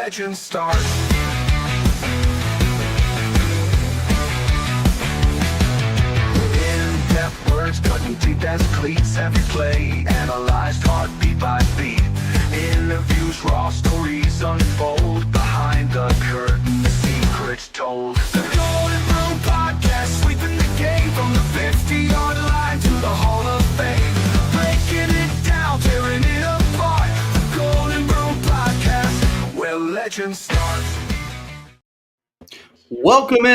legend start. In-depth words cutting deep as cleats. Every play analyzed heartbeat by beat. Interviews, raw stories unfold. Behind the curtain, the secrets told. The Golden Broom Podcast, sweeping the game from the 50-yard line to the Hall of Fame. Breaking it down, tearing it apart. The Golden Broom Podcast, where legends start. Welcome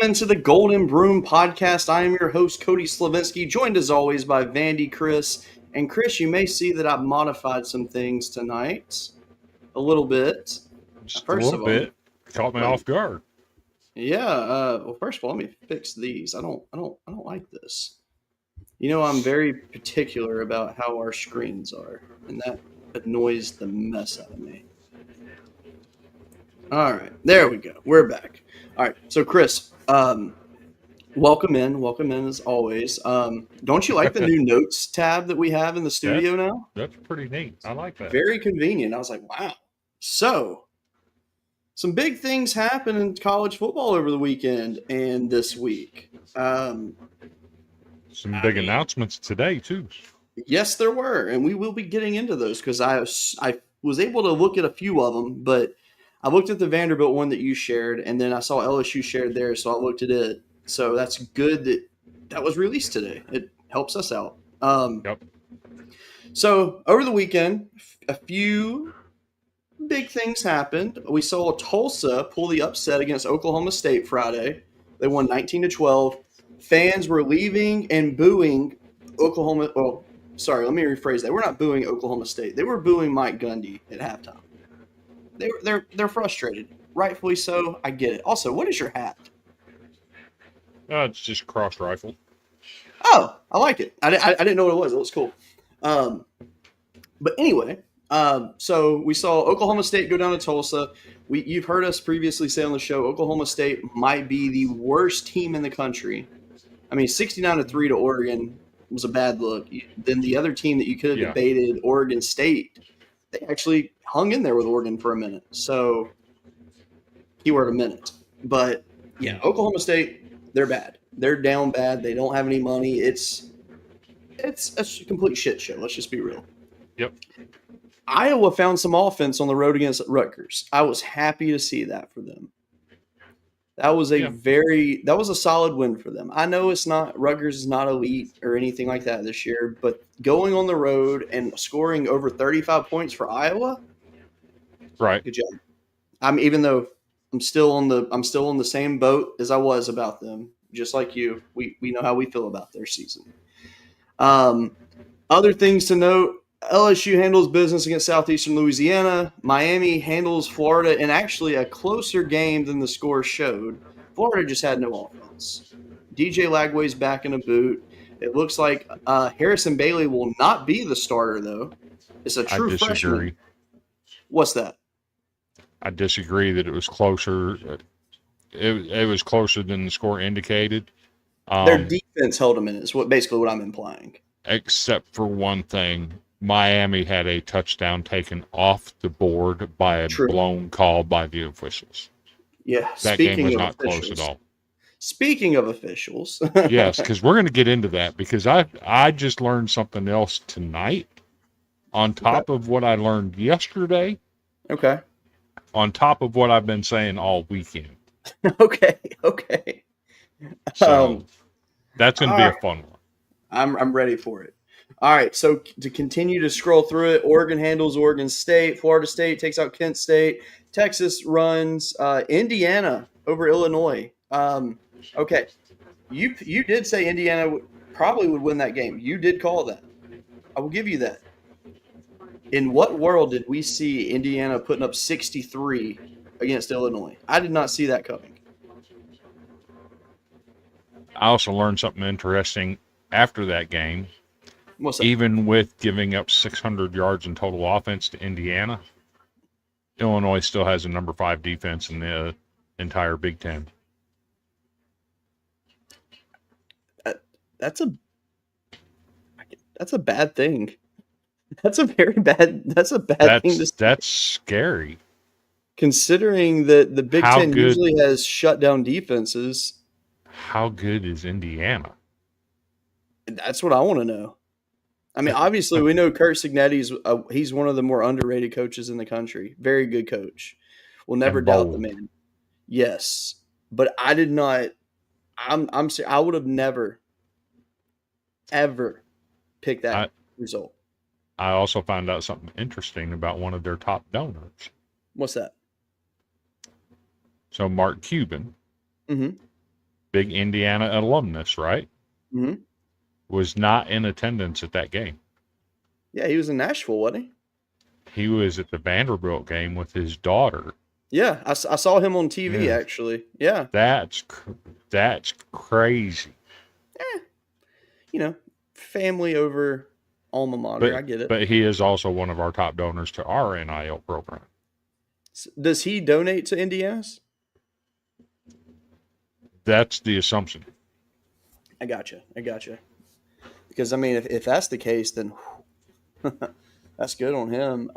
into the Golden Broom Podcast. I am your host, Cody Slavinsky, joined as always by Vandy, Chris. And Chris, you may see that I've modified some things tonight, a little bit. Just a little bit. Caught me off guard. Yeah. Well, first of all, let me fix these. I don't like this. You know, I'm very particular about how our screens are, and that annoys the mess out of me. All right, there we go. We're back. All right, so Chris, Welcome in as always. Don't you like the new notes tab that we have in the That's studio now? that's pretty neat. I like that. Very convenient. I was like, wow. So, some big things happened in college football over the weekend and this week. Some I big mean, announcements today too. yes, there were, and we will be getting into those because I was able to look at a few of them, but I looked at the Vanderbilt one that you shared, and then I saw LSU shared theirs, so I looked at it. So that's good that that was released today. It helps us out. Yep. So over the weekend, a few big things happened. We saw Tulsa pull the upset against Oklahoma State Friday. They won 19-12. Fans were leaving and booing Oklahoma. Oh, sorry, let me rephrase that. We're not booing Oklahoma State. They were booing Mike Gundy at halftime. They're frustrated, rightfully so. I get it. Also, what is your hat? It's just cross rifle. Oh, I like it. I didn't know what it was. It looks cool. Um, but anyway, so we saw Oklahoma State go down to Tulsa. You've heard us previously say on the show, Oklahoma State might be the worst team in the country. I mean, 69-3 to Oregon was a bad look. Then the other team that you could have debated, Oregon State, they actually hung in there with Oregon for a minute. So, keyword a minute. But yeah, Oklahoma State, they're bad. They're down bad. They don't have any money. It's a complete shit show. Let's just be real. Yep. Iowa found some offense on the road against Rutgers. I was happy to see that for them. That was a solid win for them. I know Rutgers is not elite or anything like that this year, but going on the road and scoring over 35 points for Iowa, right? Good job. Even though I'm still on the same boat as I was about them, just like you. We know how we feel about their season. Other things to note. LSU handles business against Southeastern Louisiana. Miami handles Florida in actually a closer game than the score showed. Florida just had no offense. DJ Lagway's back in a boot. It looks like Harrison Bailey will not be the starter, though. It's a true freshman. What's that? I disagree that it was closer. It was closer than the score indicated. Their defense held them in it, is basically what I'm implying. Except for one thing. Miami had a touchdown taken off the board by a blown call by the officials. Yeah, that game was not close at all. Speaking of officials, yes, because we're going to get into that because I just learned something else tonight on top of what I learned yesterday. Okay. On top of what I've been saying all weekend. Okay. So that's going to be a fun one. I'm ready for it. All right, so to continue to scroll through it, Oregon handles Oregon State. Florida State takes out Kent State. Texas runs Indiana over Illinois. Okay, you did say Indiana probably would win that game. You did call that. I will give you that. In what world did we see Indiana putting up 63 against Illinois? I did not see that coming. I also learned something interesting after that game. What's that? Even with giving up 600 yards in total offense to Indiana, Illinois still has a number 5 defense in the entire Big Ten. That's a bad thing. That's a bad thing to say. That's scary. Considering that the Big Ten usually has shut down defenses. How good is Indiana? That's what I want to know. I mean, obviously, we know Kurt Cignetti's he's one of the more underrated coaches in the country. Very good coach. We'll never doubt the man. Yes, but I did not. I would have never, ever picked that result. I also found out something interesting about one of their top donors. What's that? So Mark Cuban, big Indiana alumnus, right? Mm-hmm. Was not in attendance at that game. Yeah, he was in Nashville, wasn't he? He was at the Vanderbilt game with his daughter. Yeah, I saw him on TV, actually. Yeah. That's crazy. Family over alma mater. I get it. But he is also one of our top donors to our NIL program. Does he donate to Indiana's? That's the assumption. I gotcha. I gotcha. Because I mean, if that's the case, then that's good on him.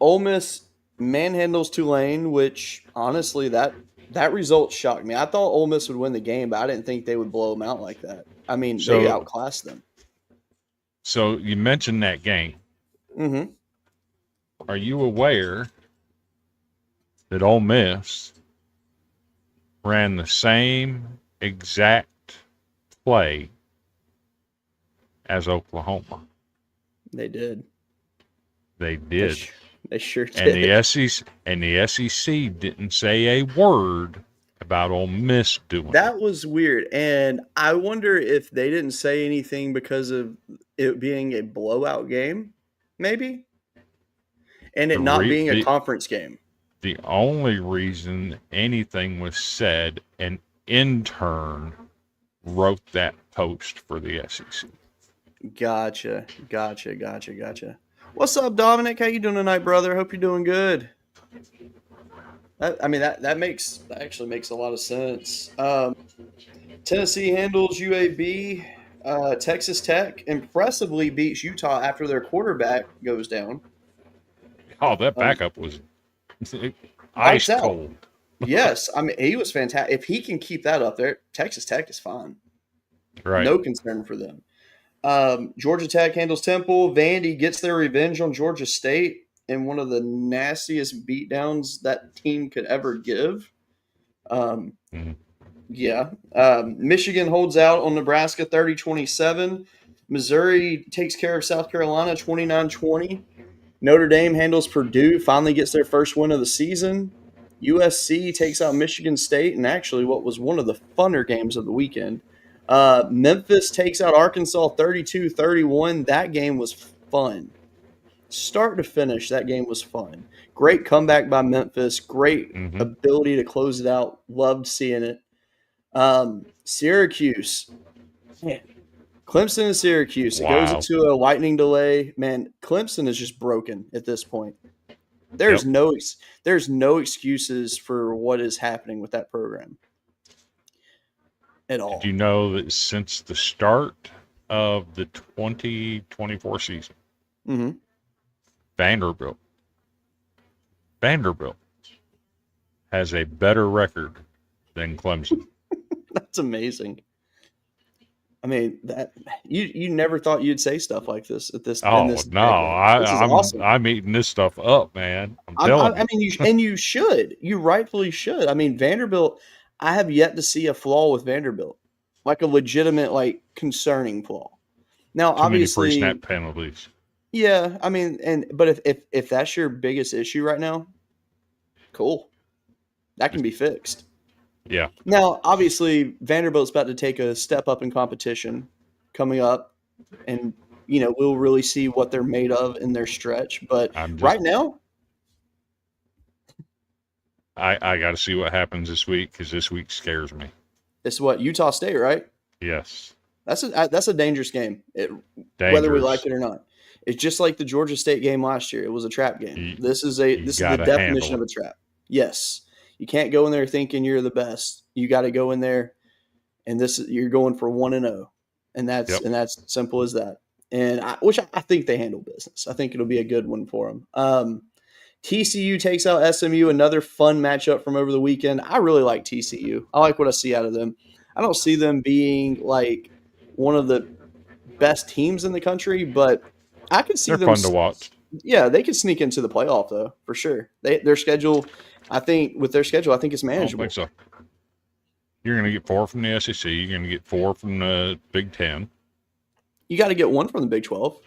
Ole Miss manhandles Tulane, which honestly that result shocked me. I thought Ole Miss would win the game, but I didn't think they would blow them out like that. I mean, they So, outclassed them. so you mentioned that game. Mm-hmm. Are you aware that Ole Miss ran the same exact play as Oklahoma? They did. They They, did. they sure And did. the SEC didn't say a word about Ole Miss doing it. That was weird, and I wonder if they didn't say anything because of it being a blowout game, maybe, and it The, not re, being a the conference game. the only reason anything was said, an intern wrote that post for the SEC. Gotcha. What's up, Dominic? How you doing tonight, brother? Hope you're doing good. That actually makes a lot of sense. Tennessee handles UAB. Texas Tech impressively beats Utah after their quarterback goes down. Oh, that Um, backup was ice Lights out. cold. Yes, I mean he was fantastic. If he can keep that up there, Texas Tech is fine. Right. No concern for them. Georgia Tech handles Temple. Vandy gets their revenge on Georgia State in one of the nastiest beatdowns that team could ever give. Um, Mhm. yeah. Michigan holds out on Nebraska 30-27. Missouri takes care of South Carolina 29-20. Notre Dame handles Purdue, finally gets their first win of the season. USC takes out Michigan State, and actually what was one of the funner games of the weekend. Memphis takes out Arkansas 32-31. That game was fun. Start to finish, that game was fun. Great comeback by Memphis. Great Mhm. ability to close it out. Loved seeing it. Syracuse. Man, Clemson and Syracuse. It goes Wow. into a lightning delay. Man, Clemson is just broken at this point. Yep. There's no excuses for what is happening with that program at all. Did you know that since the start of the 2024 season, Mm-hmm. Vanderbilt has a better record than Clemson? That's amazing. I mean, that you never thought you'd say stuff like this in this Oh no, decade. This is awesome. I'm eating this stuff up, man. I'm telling I mean, you should. You rightfully should. I mean, Vanderbilt. I have yet to see a flaw with Vanderbilt, like a legitimate, like concerning flaw. Now, too many obviously, pre-snap penalties. yeah. I mean, but if that's your biggest issue right now, cool, that can be fixed. Yeah, Now, obviously, Vanderbilt's about to take a step up in competition coming up, and we'll really see what they're made of in their stretch. But I'm just right now, I got to see what happens this week because this week scares me. it's what Utah State, right? Yes, That's a dangerous game, whether we dangerous. like it or not. It's just like the Georgia State game last year. It was a trap game. You- This is you the gotta definition handle of a trap. Yes, you can't go in there thinking you're the best. You got to go in there, and you're going for 1-0, and that's Yep. simple as that. And I think they handle business. I think it'll be a good one for them. TCU takes out SMU, another fun matchup from over the weekend. I really like TCU. I like what I see out of them. I don't see them being like one of the best teams in the country, but I could see They're them. fun to watch. Yeah, they could sneak into the playoff though, for sure. Their schedule, I think it's I don't manageable. think so. You're going to get 4 from the SEC. You're going to get 4 from the Big Ten. You got to get one from the Big 12.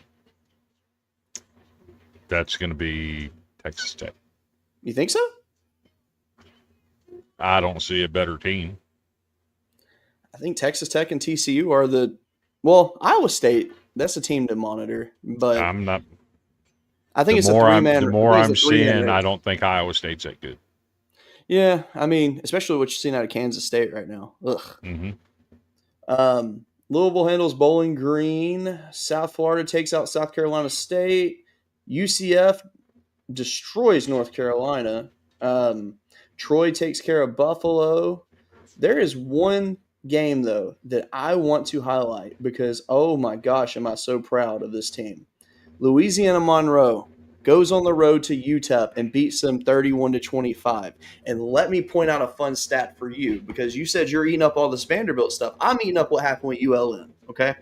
That's going to be Texas Tech. You think so? I don't see a better team. I think Texas Tech and TCU are Iowa State. That's a team to monitor, but I'm not. I think The it's a more three-man. the more I think I'm it's a three-man seeing, race. I don't think Iowa State's that good. Yeah, I mean, especially what you're seeing out of Kansas State right now. Ugh. Mm-hmm. Louisville handles Bowling Green. South Florida takes out South Carolina State. UCF destroys North Carolina. Troy takes care of Buffalo. There is one game, though, that I want to highlight because, oh my gosh, am I so proud of this team. Louisiana Monroe goes on the road to UTEP and beats them 31-25. And let me point out a fun stat for you because you said you're eating up all this Vanderbilt stuff. I'm eating up what happened with ULM, okay?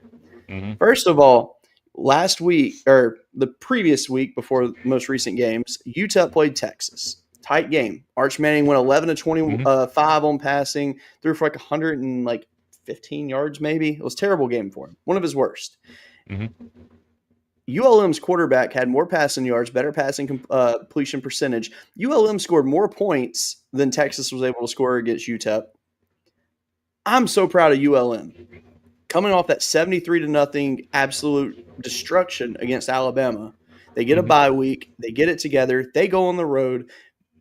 Mm-hmm. First of all, last week or the previous week before the most recent games, UTEP played Texas. Tight game. Arch Manning went 11 to 25 on passing, threw for like 115 yards maybe. It was a terrible game for him. One of his worst. Mm-hmm. ULM's quarterback had more passing yards, better passing completion percentage. ULM scored more points than Texas was able to score against UTEP. I'm so proud of ULM. Coming off that 73-0 absolute destruction against Alabama, they get a bye week. They get it together. They go on the road.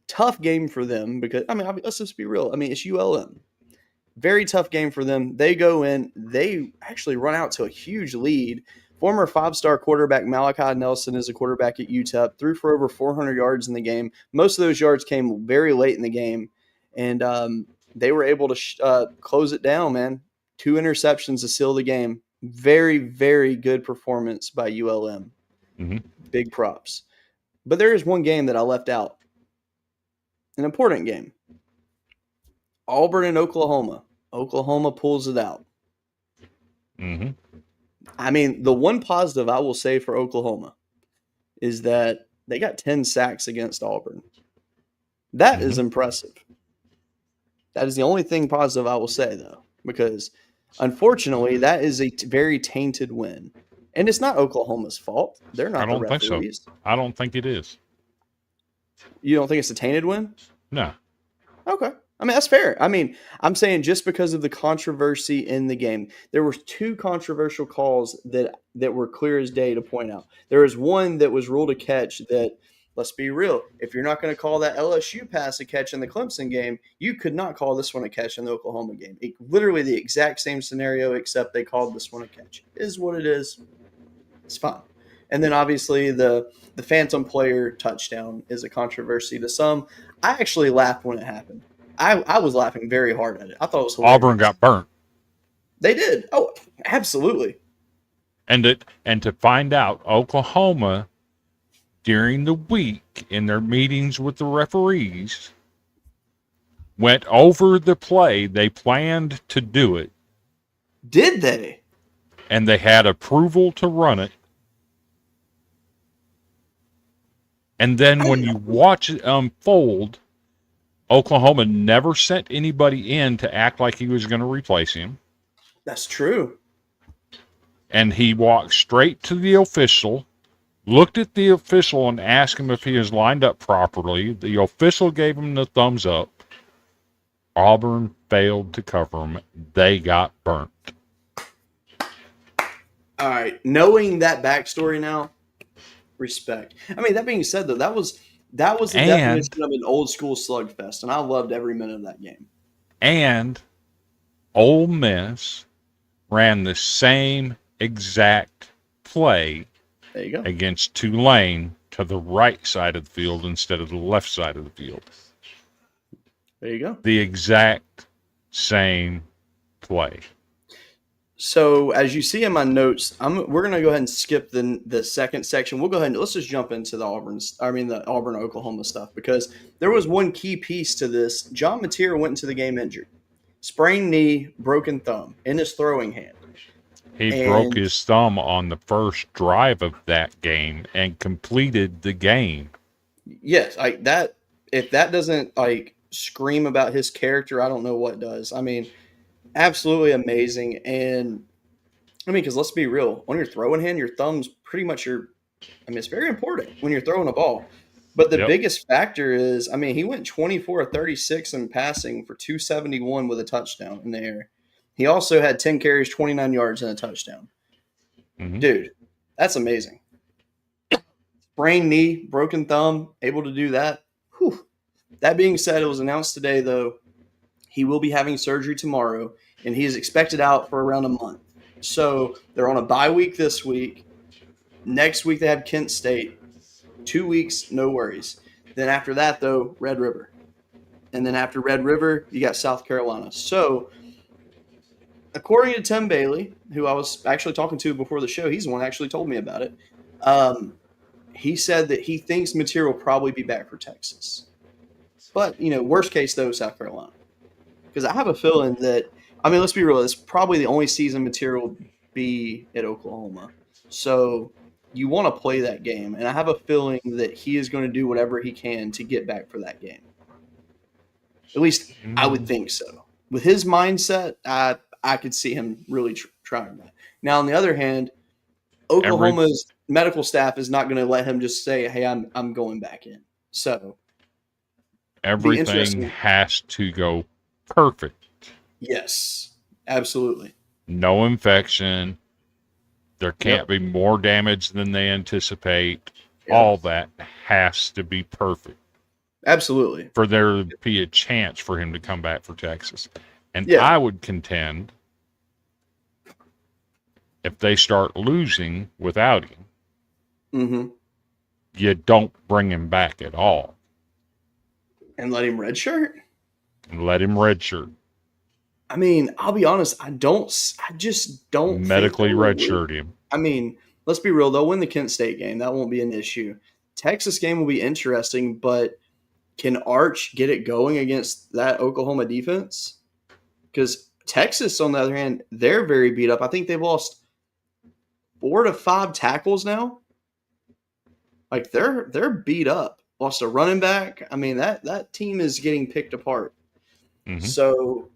Tough game for them because, let's just be real. It's ULM. Very tough game for them. They go in. They actually run out to a huge lead. Former five-star quarterback Malachi Nelson is a quarterback at UTEP. Threw for over 400 yards in the game. Most of those yards came very late in the game. And they were able to close it down, man. 2 interceptions to seal the game. Very, very good performance by ULM. Mm-hmm. Big props. But there is one game that I left out. An important game. Auburn and Oklahoma. Oklahoma pulls it out. Mm-hmm. The one positive I will say for Oklahoma is that they got 10 sacks against Auburn. That is impressive. That is the only thing positive I will say, though, because unfortunately, that is a very tainted win. And it's not Oklahoma's fault. They're not the referees. Think so. I don't think it is. You don't think it's a tainted win? No. Okay. That's fair. I'm saying just because of the controversy in the game, there were 2 controversial calls that were clear as day to point out. There was one that was ruled a catch that, let's be real, if you're not going to call that LSU pass a catch in the Clemson game, you could not call this one a catch in the Oklahoma game. Literally the exact same scenario, except they called this one a catch. It is what it is. It's fine. And then obviously the phantom player touchdown is a controversy to some. I actually laughed when it happened. I was laughing very hard at it. I thought it was hilarious. Auburn got burnt. They did. Oh, absolutely. And to find out, Oklahoma, during the week in their meetings with the referees, went over the play. They planned to do it. Did they? And they had approval to run it. And then when you watch it unfold, Oklahoma never sent anybody in to act like he was going to replace him. That's true. And he walked straight to the official, looked at the official and asked him if he was lined up properly. The official gave him the thumbs up. Auburn failed to cover him. They got burnt. All right. Knowing that backstory now, respect. That being said, though, that was the definition of an old school slugfest, and I loved every minute of that game. And Ole Miss ran the same exact play there you go. Against Tulane to the right side of the field instead of the left side of the field. There you go. The exact same play. So as you see in my notes, we're going to go ahead and skip the second section. We'll go ahead and let's just jump into the Auburn Oklahoma stuff because there was one key piece to this. John Mateer went into the game injured, sprained knee, broken thumb in his throwing hand. He broke his thumb on the first drive of that game and completed the game. Yes, if that doesn't scream about his character, I don't know what does. Absolutely amazing. And because let's be real, on your throwing hand, your thumb's pretty much it's very important when you're throwing a ball. But the biggest factor is, he went 24 of 36 in passing for 271 with a touchdown in the air. He also had 10 carries, 29 yards, and a touchdown. Mm-hmm. Dude, that's amazing. Sprained knee, broken thumb, able to do that. Whew. That being said, it was announced today, though, he will be having surgery tomorrow, and he is expected out for around a month. So they're on a bye week this week. Next week they have Kent State. 2 weeks, no worries. Then after that, though, Red River. And then after Red River, you got South Carolina. So according to Tim Bailey, who I was actually talking to before the show, he's the one who actually told me about it. He said that he thinks Material will probably be back for Texas. But, worst case, though, South Carolina. Because I have a feeling that, let's be real, it's probably the only season Material will be at Oklahoma. So you want to play that game. And I have a feeling that he is going to do whatever he can to get back for that game. At least I would think so. With his mindset, I could see him really trying that. Now, on the other hand, Oklahoma's medical staff is not going to let him just say, "Hey, I'm going back in." So everything has to go perfect. Yes, absolutely. No infection. There can't be more damage than they anticipate. Yep. All that has to be perfect. Absolutely. For there to be a chance for him to come back for Texas. And I would contend if they start losing without him, you don't bring him back at all. And let him redshirt? And let him redshirt. I'll be honest, I just don't medically redshirt him. Let's be real, they'll win the Kent State game. That won't be an issue. Texas game will be interesting, but can Arch get it going against that Oklahoma defense? Because Texas, on the other hand, they're very beat up. I think they've lost 4 to 5 tackles now. Like they're beat up. Lost a running back. That team is getting picked apart. Mm-hmm. So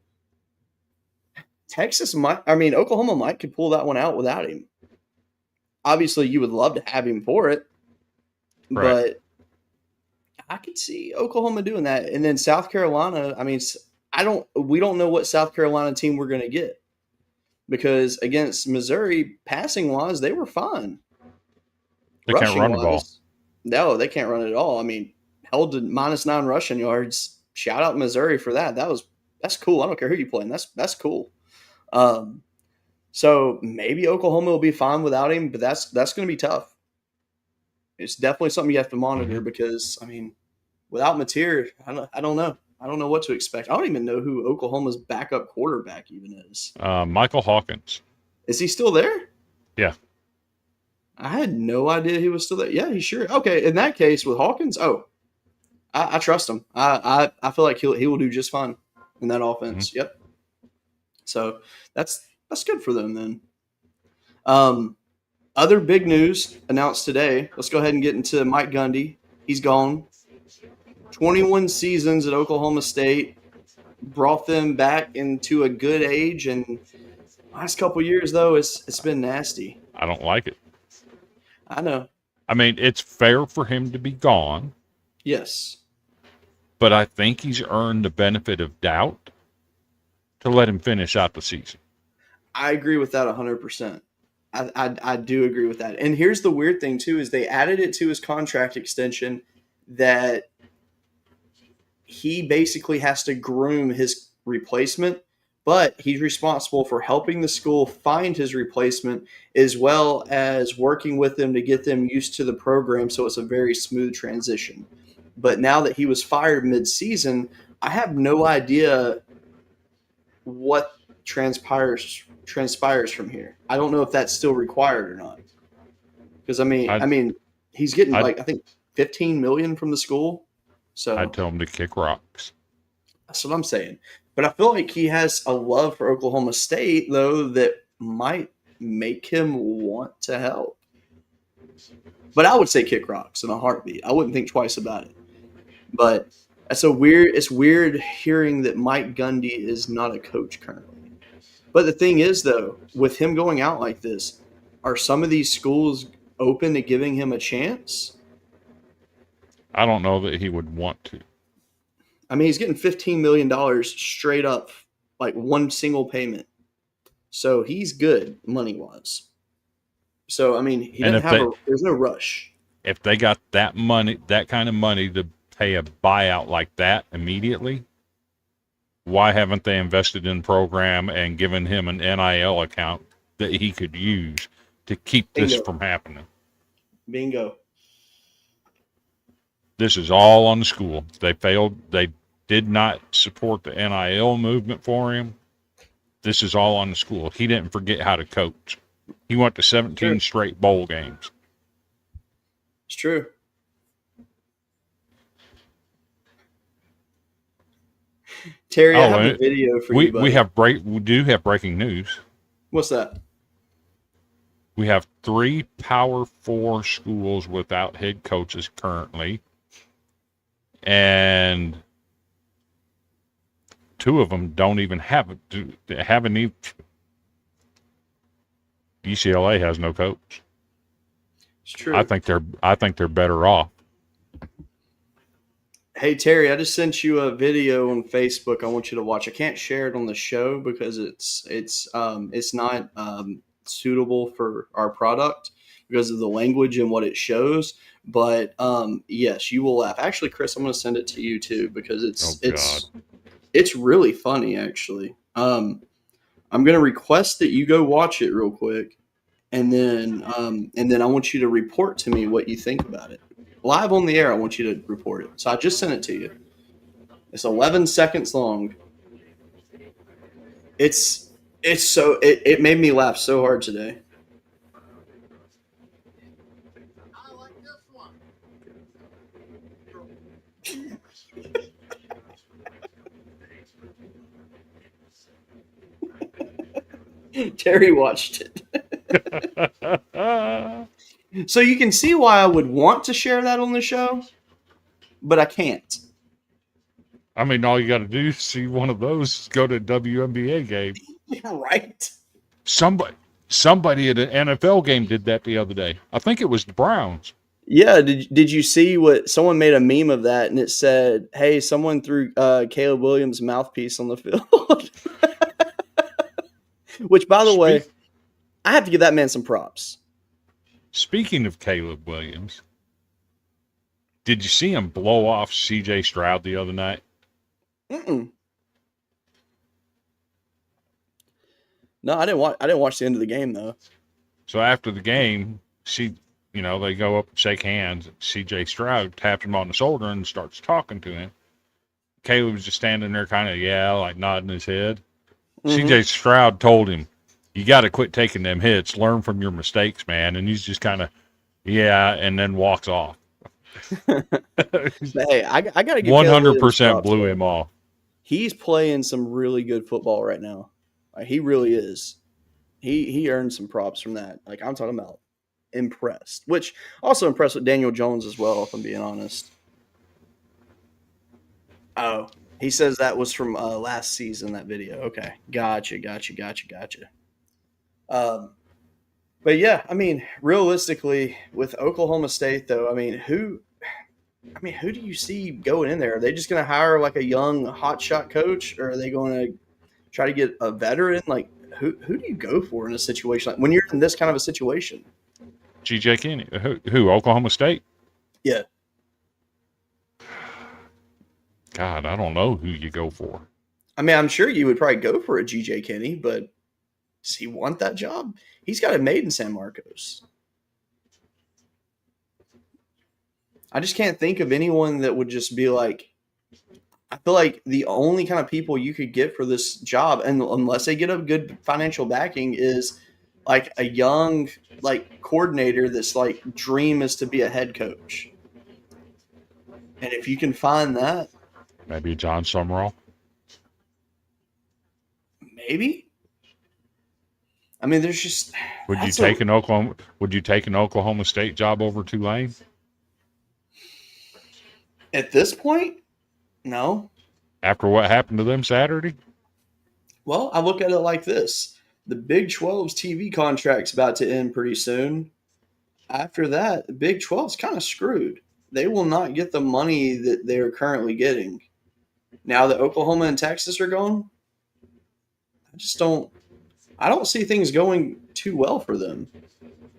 Oklahoma could pull that one out without him. Obviously, you would love to have him for it, but I could see Oklahoma doing that. And then South Carolina, we don't know what South Carolina team we're going to get, because against Missouri, passing wise, they were fine. They can't run the ball. No, they can't run it at all. Held to -9 rushing yards. Shout out Missouri for that. That's cool. I don't care who you play. That's cool. So maybe Oklahoma will be fine without him, but that's going to be tough. It's definitely something you have to monitor because, without Mateer, I don't know. I don't know what to expect. I don't even know who Oklahoma's backup quarterback even is. Michael Hawkins. Is he still there? Yeah. I had no idea he was still there. Yeah, he's sure. Okay, in that case, with Hawkins, I trust him. I feel like he will do just fine in that offense. Mm-hmm. Yep. So that's good for them then. Other big news announced today. Let's go ahead and get into Mike Gundy. He's gone. 21 seasons at Oklahoma State. Brought them back into a good age, and last couple of years though, it's been nasty. I don't like it. I know. It's fair for him to be gone. Yes. But I think he's earned the benefit of doubt to let him finish out the season. I agree with that 100%. I do agree with that. And here's the weird thing, too, is they added it to his contract extension that he basically has to groom his replacement, but he's responsible for helping the school find his replacement as well as working with them to get them used to the program so it's a very smooth transition. But now that he was fired mid-season, I have no idea what transpires from here. I don't know if that's still required or not. Because he's getting I think $15 million from the school. So I'd tell him to kick rocks. That's what I'm saying. But I feel like he has a love for Oklahoma State, though, that might make him want to help. But I would say kick rocks in a heartbeat. I wouldn't think twice about it. But it's weird hearing that Mike Gundy is not a coach currently. But the thing is, though, with him going out like this, are some of these schools open to giving him a chance? I don't know that he would want to. He's getting $15 million straight up, like one single payment. So he's good money-wise. So, he doesn't there's no rush. If they got that kind of money to pay a buyout like that immediately, why haven't they invested in program and given him an NIL account that he could use to keep this from happening? Bingo. This is all on the school. They failed. They did not support the NIL movement for him. this is all on the school. He didn't forget how to coach. He went to 17 straight bowl games. It's true. Terry, I have a video for you, buddy. We do have breaking news. What's that? We have 3 Power 4 schools without head coaches currently, and 2 of them don't even have any. UCLA has no coach. It's true. I think they're better off. Hey Terry, I just sent you a video on Facebook. I want you to watch. I can't share it on the show because it's not suitable for our product because of the language and what it shows. But yes, you will laugh. Actually, Chris, I'm going to send it to you too because it's really funny. Actually, I'm going to request that you go watch it real quick, and then I want you to report to me what you think about it. Live on the air, I want you to report it. So I just sent it to you. It's 11 seconds long. It made me laugh so hard today. I like this one. Terry watched it. So you can see why I would want to share that on the show, but I can't. I mean, all you got to do is see one of those, go to a WNBA game. Right. Somebody at an NFL game did that the other day. I think it was the Browns. Yeah. Did you see what someone made a meme of that, and it said, "Hey, someone threw Caleb Williams' mouthpiece on the field." Which, by the way, I have to give that man some props. Speaking of Caleb Williams, did you see him blow off C.J. Stroud the other night? Mm-mm. No, I didn't watch the end of the game though. So after the game, they go up and shake hands. C.J. Stroud taps him on the shoulder and starts talking to him. Caleb was just standing there, kind of like nodding his head. Mm-hmm. C.J. Stroud told him, "You got to quit taking them hits. Learn from your mistakes, man." And he's just kind of, and then walks off. Hey, I got to give 100% blew him off. He's playing some really good football right now. He really is. He earned some props from that. Like, I'm talking about impressed. Which also impressed with Daniel Jones as well, if I'm being honest. Oh, he says that was from last season, that video. Okay. Gotcha. But yeah, I mean, realistically, with Oklahoma State, though, who do you see going in there? Are they just going to hire like a young hotshot coach, or are they going to try to get a veteran? Like, who do you go for in a situation like when you're in this kind of a situation? G.J. Kinney, who? Oklahoma State? Yeah. God, I don't know who you go for. I mean, I'm sure you would probably go for a G.J. Kinney, but does he want that job? He's got it made in San Marcos. I just can't think of anyone that would just be like, I feel like the only kind of people you could get for this job, and unless they get a good financial backing, is like a young coordinator that's like dream is to be a head coach. And if you can find that, maybe John Summerall. Maybe. I mean, there's just. Would you take an Oklahoma State job over Tulane? At this point, no. After what happened to them Saturday? Well, I look at it like this: the Big 12's TV contract's about to end pretty soon. After that, the Big 12's kind of screwed. They will not get the money that they're currently getting. Now that Oklahoma and Texas are gone, I don't see things going too well for them.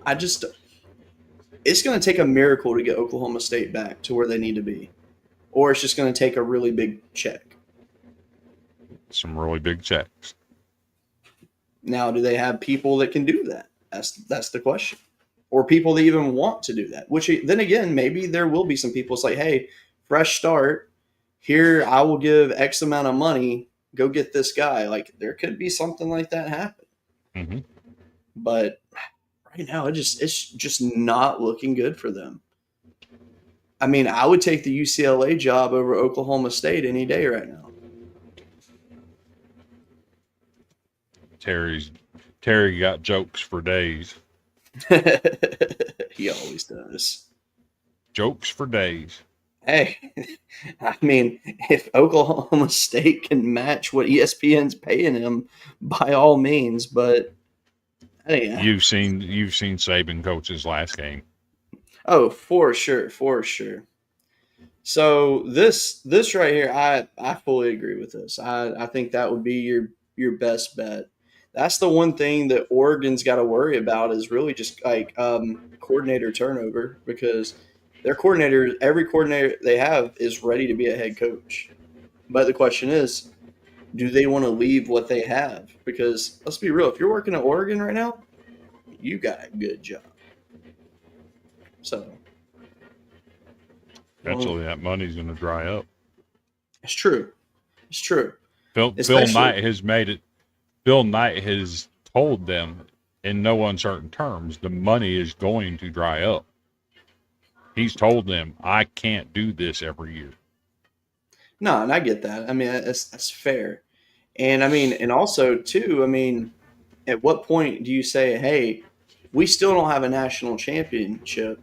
It's going to take a miracle to get Oklahoma State back to where they need to be. Or it's just going to take a really big check. Some really big checks. Now, do they have people that can do that? That's the question. Or people that even want to do that. Which, then again, maybe there will be some people. It's like, hey, fresh start. Here, I will give X amount of money, go get this guy. Like there could be something like that happen. Mm-hmm. But right now, it's just not looking good for them. I mean, I would take the UCLA job over Oklahoma State any day right now. Terry got jokes for days. He always does. Jokes for days. Hey, I mean, if Oklahoma State can match what ESPN's paying him, by all means. But yeah. You've seen Saban coach his last game. Oh, for sure, for sure. So this right here, I fully agree with this. I think that would be your best bet. That's the one thing that Oregon's got to worry about is really just like coordinator turnover because every coordinator they have is ready to be a head coach. But the question is, do they want to leave what they have? Because let's be real, if you're working at Oregon right now, you got a good job. So eventually that money's going to dry up. it's true. It's true. Bill Knight has made it. Bill Knight has told them in no uncertain terms the money is going to dry up. He's told them, I can't do this every year. No, and I get that. I mean, that's fair. And I mean, and also too, I mean, at what point do you say, hey, we still don't have a national championship.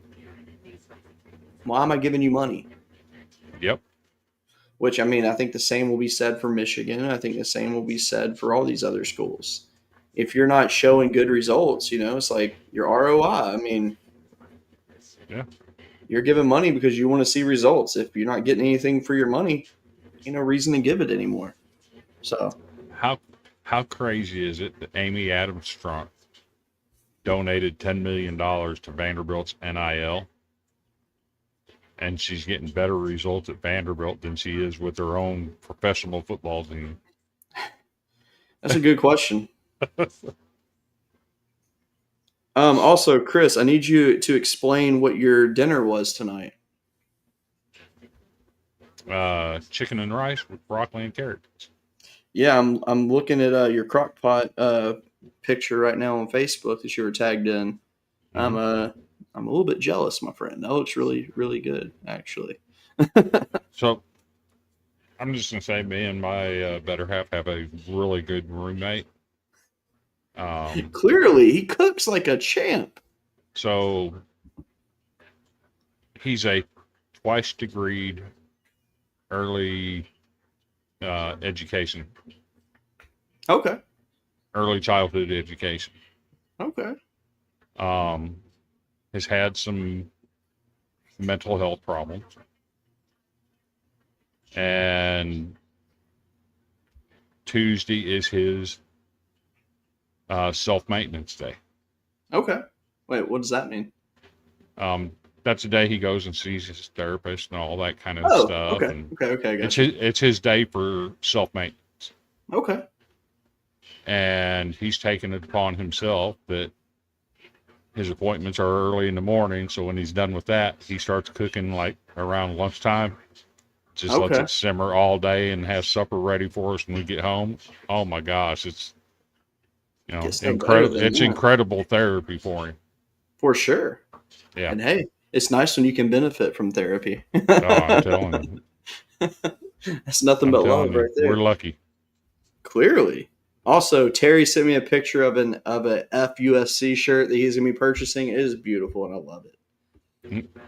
Why am I giving you money? Yep. Which, I mean, I think the same will be said for Michigan. I think the same will be said for all these other schools. If you're not showing good results, it's like your ROI. I mean, yeah, you're giving money because you want to see results. If you're not getting anything for your money, no reason to give it anymore. So how crazy is it that Amy Adams Strunk donated $10 million to Vanderbilt's NIL? And she's getting better results at Vanderbilt than she is with her own professional football team. That's a good question. Also, Chris, I need you to explain what your dinner was tonight. Chicken and rice with broccoli and carrots. Yeah, I'm looking at your crock pot picture right now on Facebook that you were tagged in. Mm-hmm. I'm a little bit jealous, my friend. That looks really, really good, actually. So, I'm just gonna say, me and my better half have a really good roommate. Clearly, he cooks like a champ. So, he's a twice-degreed early education. Okay. Early childhood education. Okay. Has had some mental health problems. And Tuesday is his self-maintenance day. Okay. Wait, what does that mean? That's the day he goes and sees his therapist and all that kind of stuff. Okay. And Okay. I got you. it's his day for self-maintenance. Okay. And he's taken it upon himself that his appointments are early in the morning, so when he's done with that, he starts cooking like around lunchtime. Just lets it simmer all day and has supper ready for us when we get home. Oh my gosh, it's incredible. It's incredible therapy for him. For sure. Yeah. And hey, it's nice when you can benefit from therapy. Oh, I'm telling you. That's nothing but love right there. We're lucky. Clearly. Also, Terry sent me a picture of a FUSC shirt that he's gonna be purchasing. It is beautiful and I love it. Mm-hmm.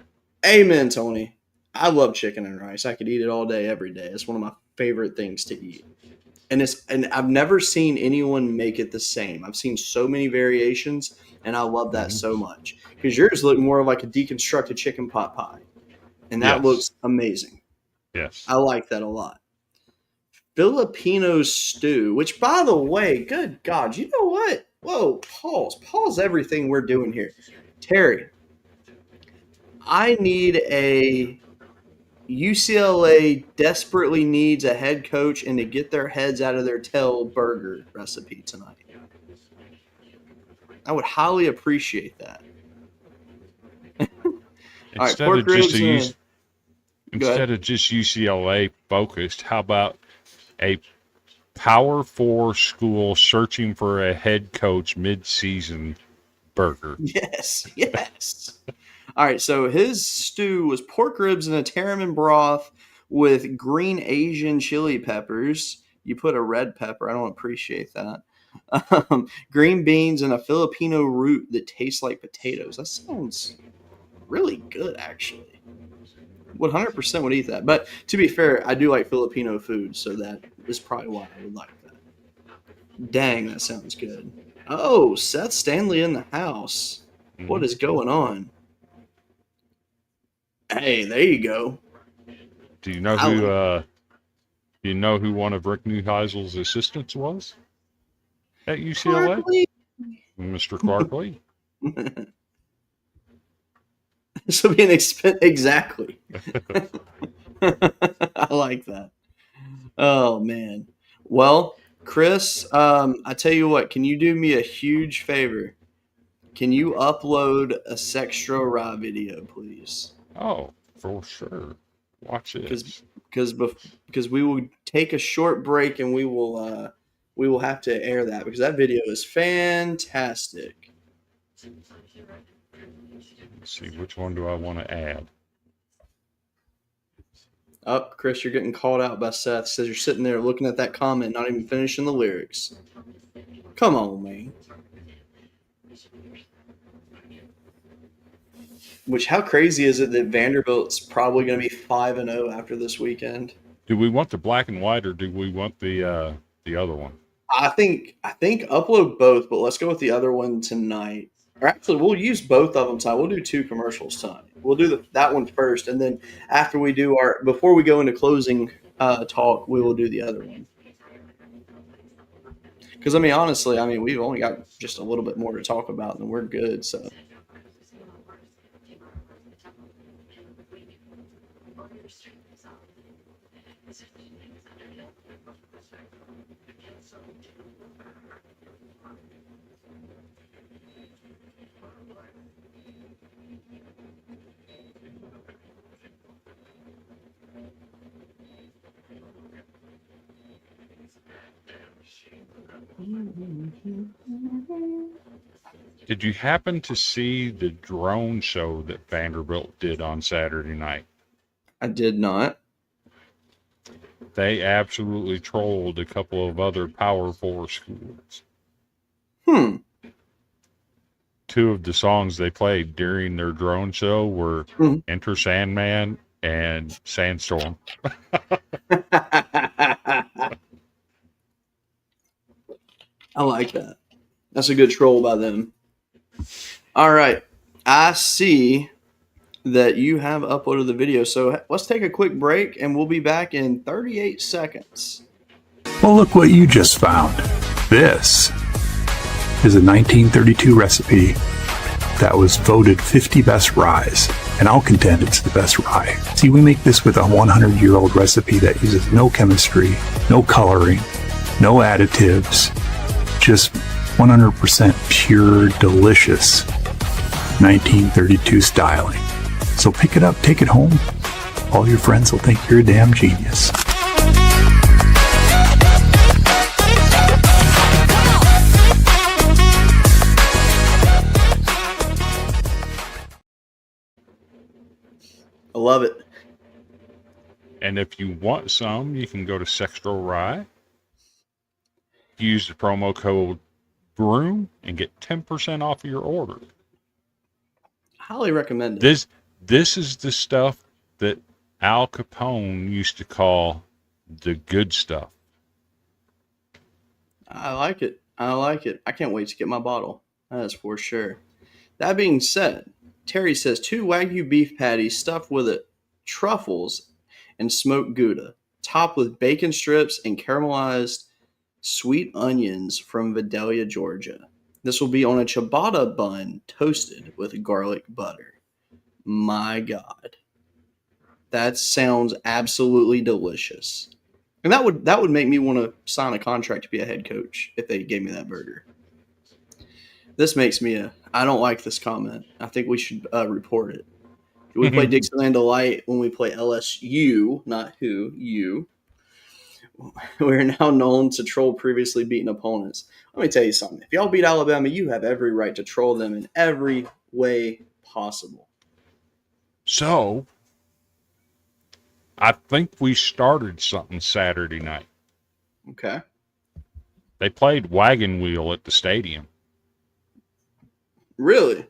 Amen, Tony. I love chicken and rice. I could eat it all day, every day. It's one of my favorite things to eat. And I've never seen anyone make it the same. I've seen so many variations, and I love that so much. Because yours look more like a deconstructed chicken pot pie. And that looks amazing. Yes. I like that a lot. Filipino stew, which, by the way, good God, you know what? Whoa, pause everything we're doing here. Terry, I need a UCLA desperately needs a head coach and to get their heads out of their tail burger recipe tonight. I would highly appreciate that. Instead of just UCLA focused, how about a Power 4 school searching for a head coach mid-season burger. Yes, yes. All right, so his stew was pork ribs in a tarramin broth with green Asian chili peppers. You put a red pepper. I don't appreciate that. Green beans and a Filipino root that tastes like potatoes. That sounds really good, actually. 100% would eat that. But to be fair, I do like Filipino food, so that is probably why I would like that. Dang, that sounds good. Oh, Seth Stanley in the house. What is going on? Hey, there you go. Do you know who? Do you know who one of Rick Neuheisel's assistants was at UCLA? Clark Mr. Clark Lee. This will be an expense. Exactly. I like that. Oh man. Well, Chris, I tell you what. Can you do me a huge favor? Can you upload a Sextro Rye video, please? Oh, for sure. Watch this. Because we will take a short break and we will have to air that because that video is fantastic. Let's see, which one do I want to add? Oh, Chris, you're getting called out by Seth. Says you're sitting there looking at that comment, not even finishing the lyrics. Come on, man. Which, how crazy is it that Vanderbilt's probably going to be 5-0 after this weekend? Do we want the black and white or do we want the other one? I think upload both, but let's go with the other one tonight. Or actually, we'll use both of them tonight. We'll do 2 commercials tonight. We'll do that one first, and then after we do before we go into closing talk, we will do the other one. Because honestly, we've only got just a little bit more to talk about, and we're good. So. Did you happen to see the drone show that Vanderbilt did on Saturday night? I did not. They absolutely trolled a couple of other Power 4 schools. 2 of the songs they played during their drone show were Enter Sandman and Sandstorm. I like that. That's a good troll by them. All right. I see that you have uploaded the video. So let's take a quick break and we'll be back in 38 seconds. Well, look what you just found. This is a 1932 recipe that was voted 50 best ryes, and I'll contend it's the best rye. See, we make this with a 100-year-old recipe that uses no chemistry, no coloring, no additives, just 100% pure, delicious 1932 styling. So pick it up, take it home. All your friends will think you're a damn genius. I love it. And if you want some, you can go to Sextro Rye, use the promo code BROOM, and get 10% off of your order. Highly recommend it. This is the stuff that Al Capone used to call the good stuff. I like it. I can't wait to get my bottle. That's for sure. That being said, Terry says 2 Wagyu beef patties stuffed with truffles and smoked Gouda, topped with bacon strips and caramelized sweet onions from Vidalia, Georgia. This will be on a ciabatta bun toasted with garlic butter. My God. That sounds absolutely delicious. And that would make me want to sign a contract to be a head coach if they gave me that burger. This makes me I don't like this comment. I think we should report it. We play Dixieland Delight when we play LSU, not who, you. we're now known to troll previously beaten opponents. Let me tell you something. If y'all beat Alabama, you have every right to troll them in every way possible. So, I think we started something Saturday night. Okay. They played Wagon Wheel at the stadium. Really?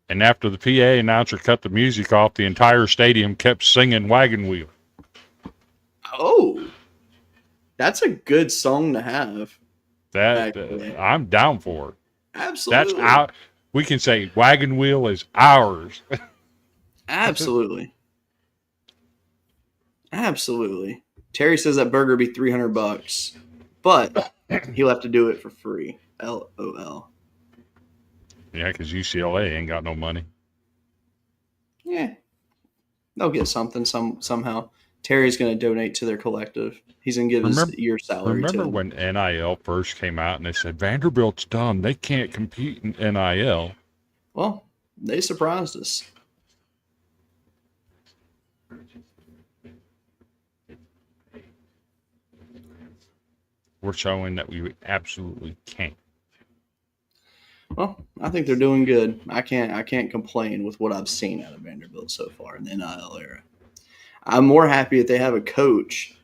And after the PA announcer cut the music off, the entire stadium kept singing Wagon Wheel. Oh, that's a good song to have. That Actually. I'm down for it. Absolutely. That's our. We can say Wagon Wheel is ours. Absolutely. Absolutely. Terry says that burger be $300, but he'll have to do it for free. LOL. Yeah, because UCLA ain't got no money. Yeah, they'll get something somehow. Terry's going to donate to their collective. He's going to give his year salary to Remember him. when NIL first came out and they said Vanderbilt's dumb, they can't compete in NIL. Well, they surprised us. We're showing that we absolutely can't. Well, I think they're doing good. I can't complain with what I've seen out of Vanderbilt so far in the NIL era. I'm more happy that they have a coach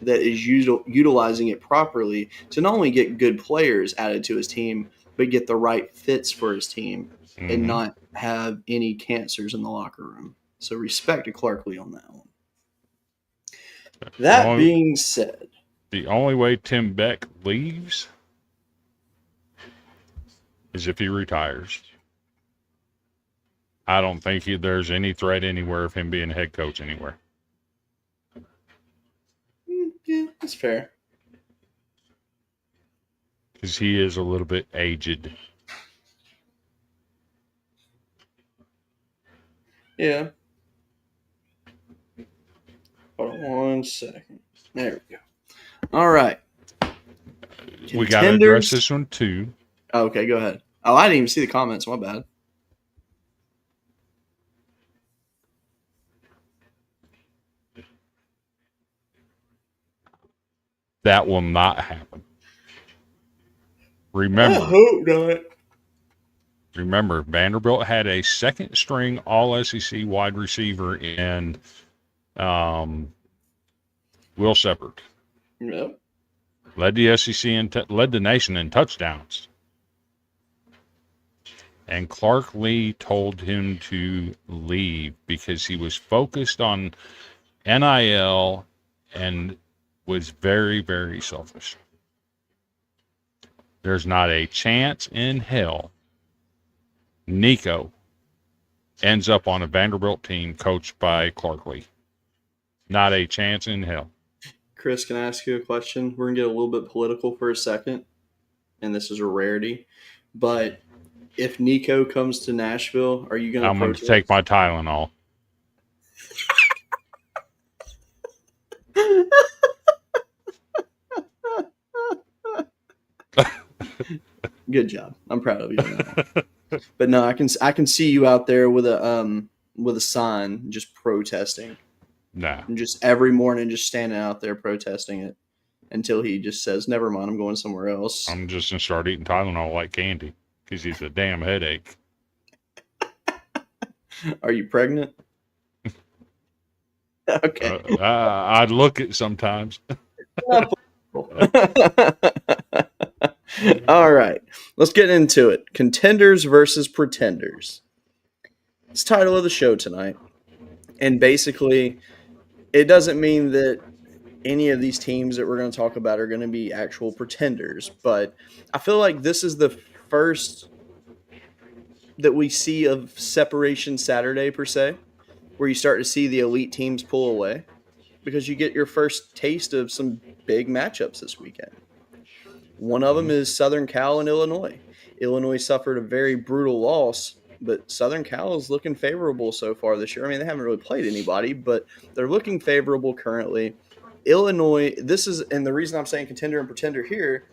that is utilizing it properly to not only get good players added to his team, but get the right fits for his team and not have any cancers in the locker room. So respect to Clark Lee on that one. That being said, the only way Tim Beck leaves is if he retires. I don't think there's any threat anywhere of him being head coach anywhere. Yeah, that's fair. Because he is a little bit aged. Yeah. Hold on 1 second. There we go. All right. We got to address this one too. Oh, okay, go ahead. Oh, I didn't even see the comments. My bad. That will not happen. Remember, I hope not. Remember, Vanderbilt had a second string all SEC wide receiver in Will Shepherd. Yep. Led the SEC and led the nation in touchdowns. And Clark Lee told him to leave because he was focused on NIL and was very, very selfish. There's not a chance in hell Nico ends up on a Vanderbilt team coached by Clark Lee. Not a chance in hell. Chris, can I ask you a question? We're going to get a little bit political for a second, and this is a rarity. But if Nico comes to Nashville, are you going to I'm going to take my Tylenol. Good job. I'm proud of you. But no, I can see you out there with a sign just protesting. Nah. And just every morning just standing out there protesting it until he just says, never mind, I'm going somewhere else. I'm just going to start eating Tylenol like candy because he's a damn headache. Are you pregnant? Okay. I'd look it sometimes. All right. Let's get into it. Contenders versus Pretenders. It's the title of the show tonight. And basically, it doesn't mean that any of these teams that we're going to talk about are going to be actual pretenders. But I feel like this is the first that we see of Separation Saturday, per se, where you start to see the elite teams pull away because you get your first taste of some big matchups this weekend. One of them is Southern Cal and Illinois. Illinois suffered a very brutal loss, but Southern Cal is looking favorable so far this year. I mean, they haven't really played anybody, but they're looking favorable currently. Illinois, and the reason I'm saying contender and pretender here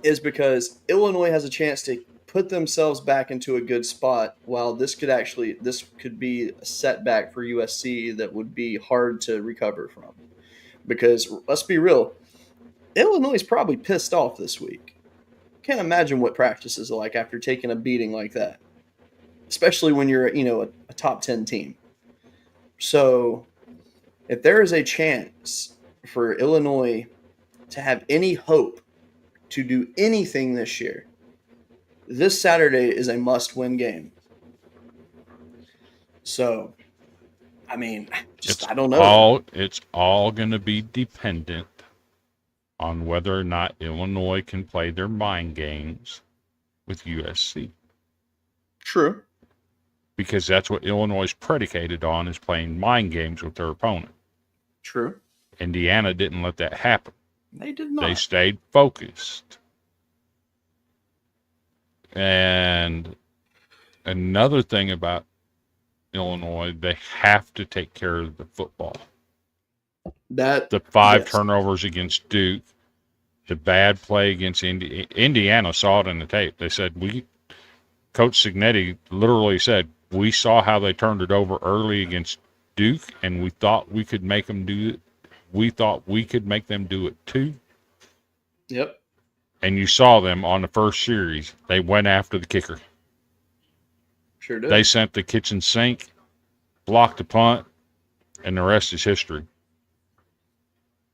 is because Illinois has a chance to put themselves back into a good spot, while this could be a setback for USC that would be hard to recover from. Because let's be real, Illinois is probably pissed off this week. Can't imagine what practices are like after taking a beating like that, especially when you're, a top 10 team. So, if there is a chance for Illinois to have any hope to do anything this year, this Saturday is a must-win game. So, I mean, I don't know. It's all going to be dependent on whether or not Illinois can play their mind games with USC. True. Because that's what Illinois is predicated on, is playing mind games with their opponent. True. Indiana didn't let that happen. They did not. They stayed focused. And another thing about Illinois, they have to take care of the football. The 5 turnovers against Duke, the bad play against Indiana saw it in the tape. They said, Coach Signetti literally said, we saw how they turned it over early against Duke, and we thought we could make them do it. We thought we could make them do it too. Yep. And you saw them on the first series. They went after the kicker. Sure did. They sent the kitchen sink, blocked the punt, and the rest is history.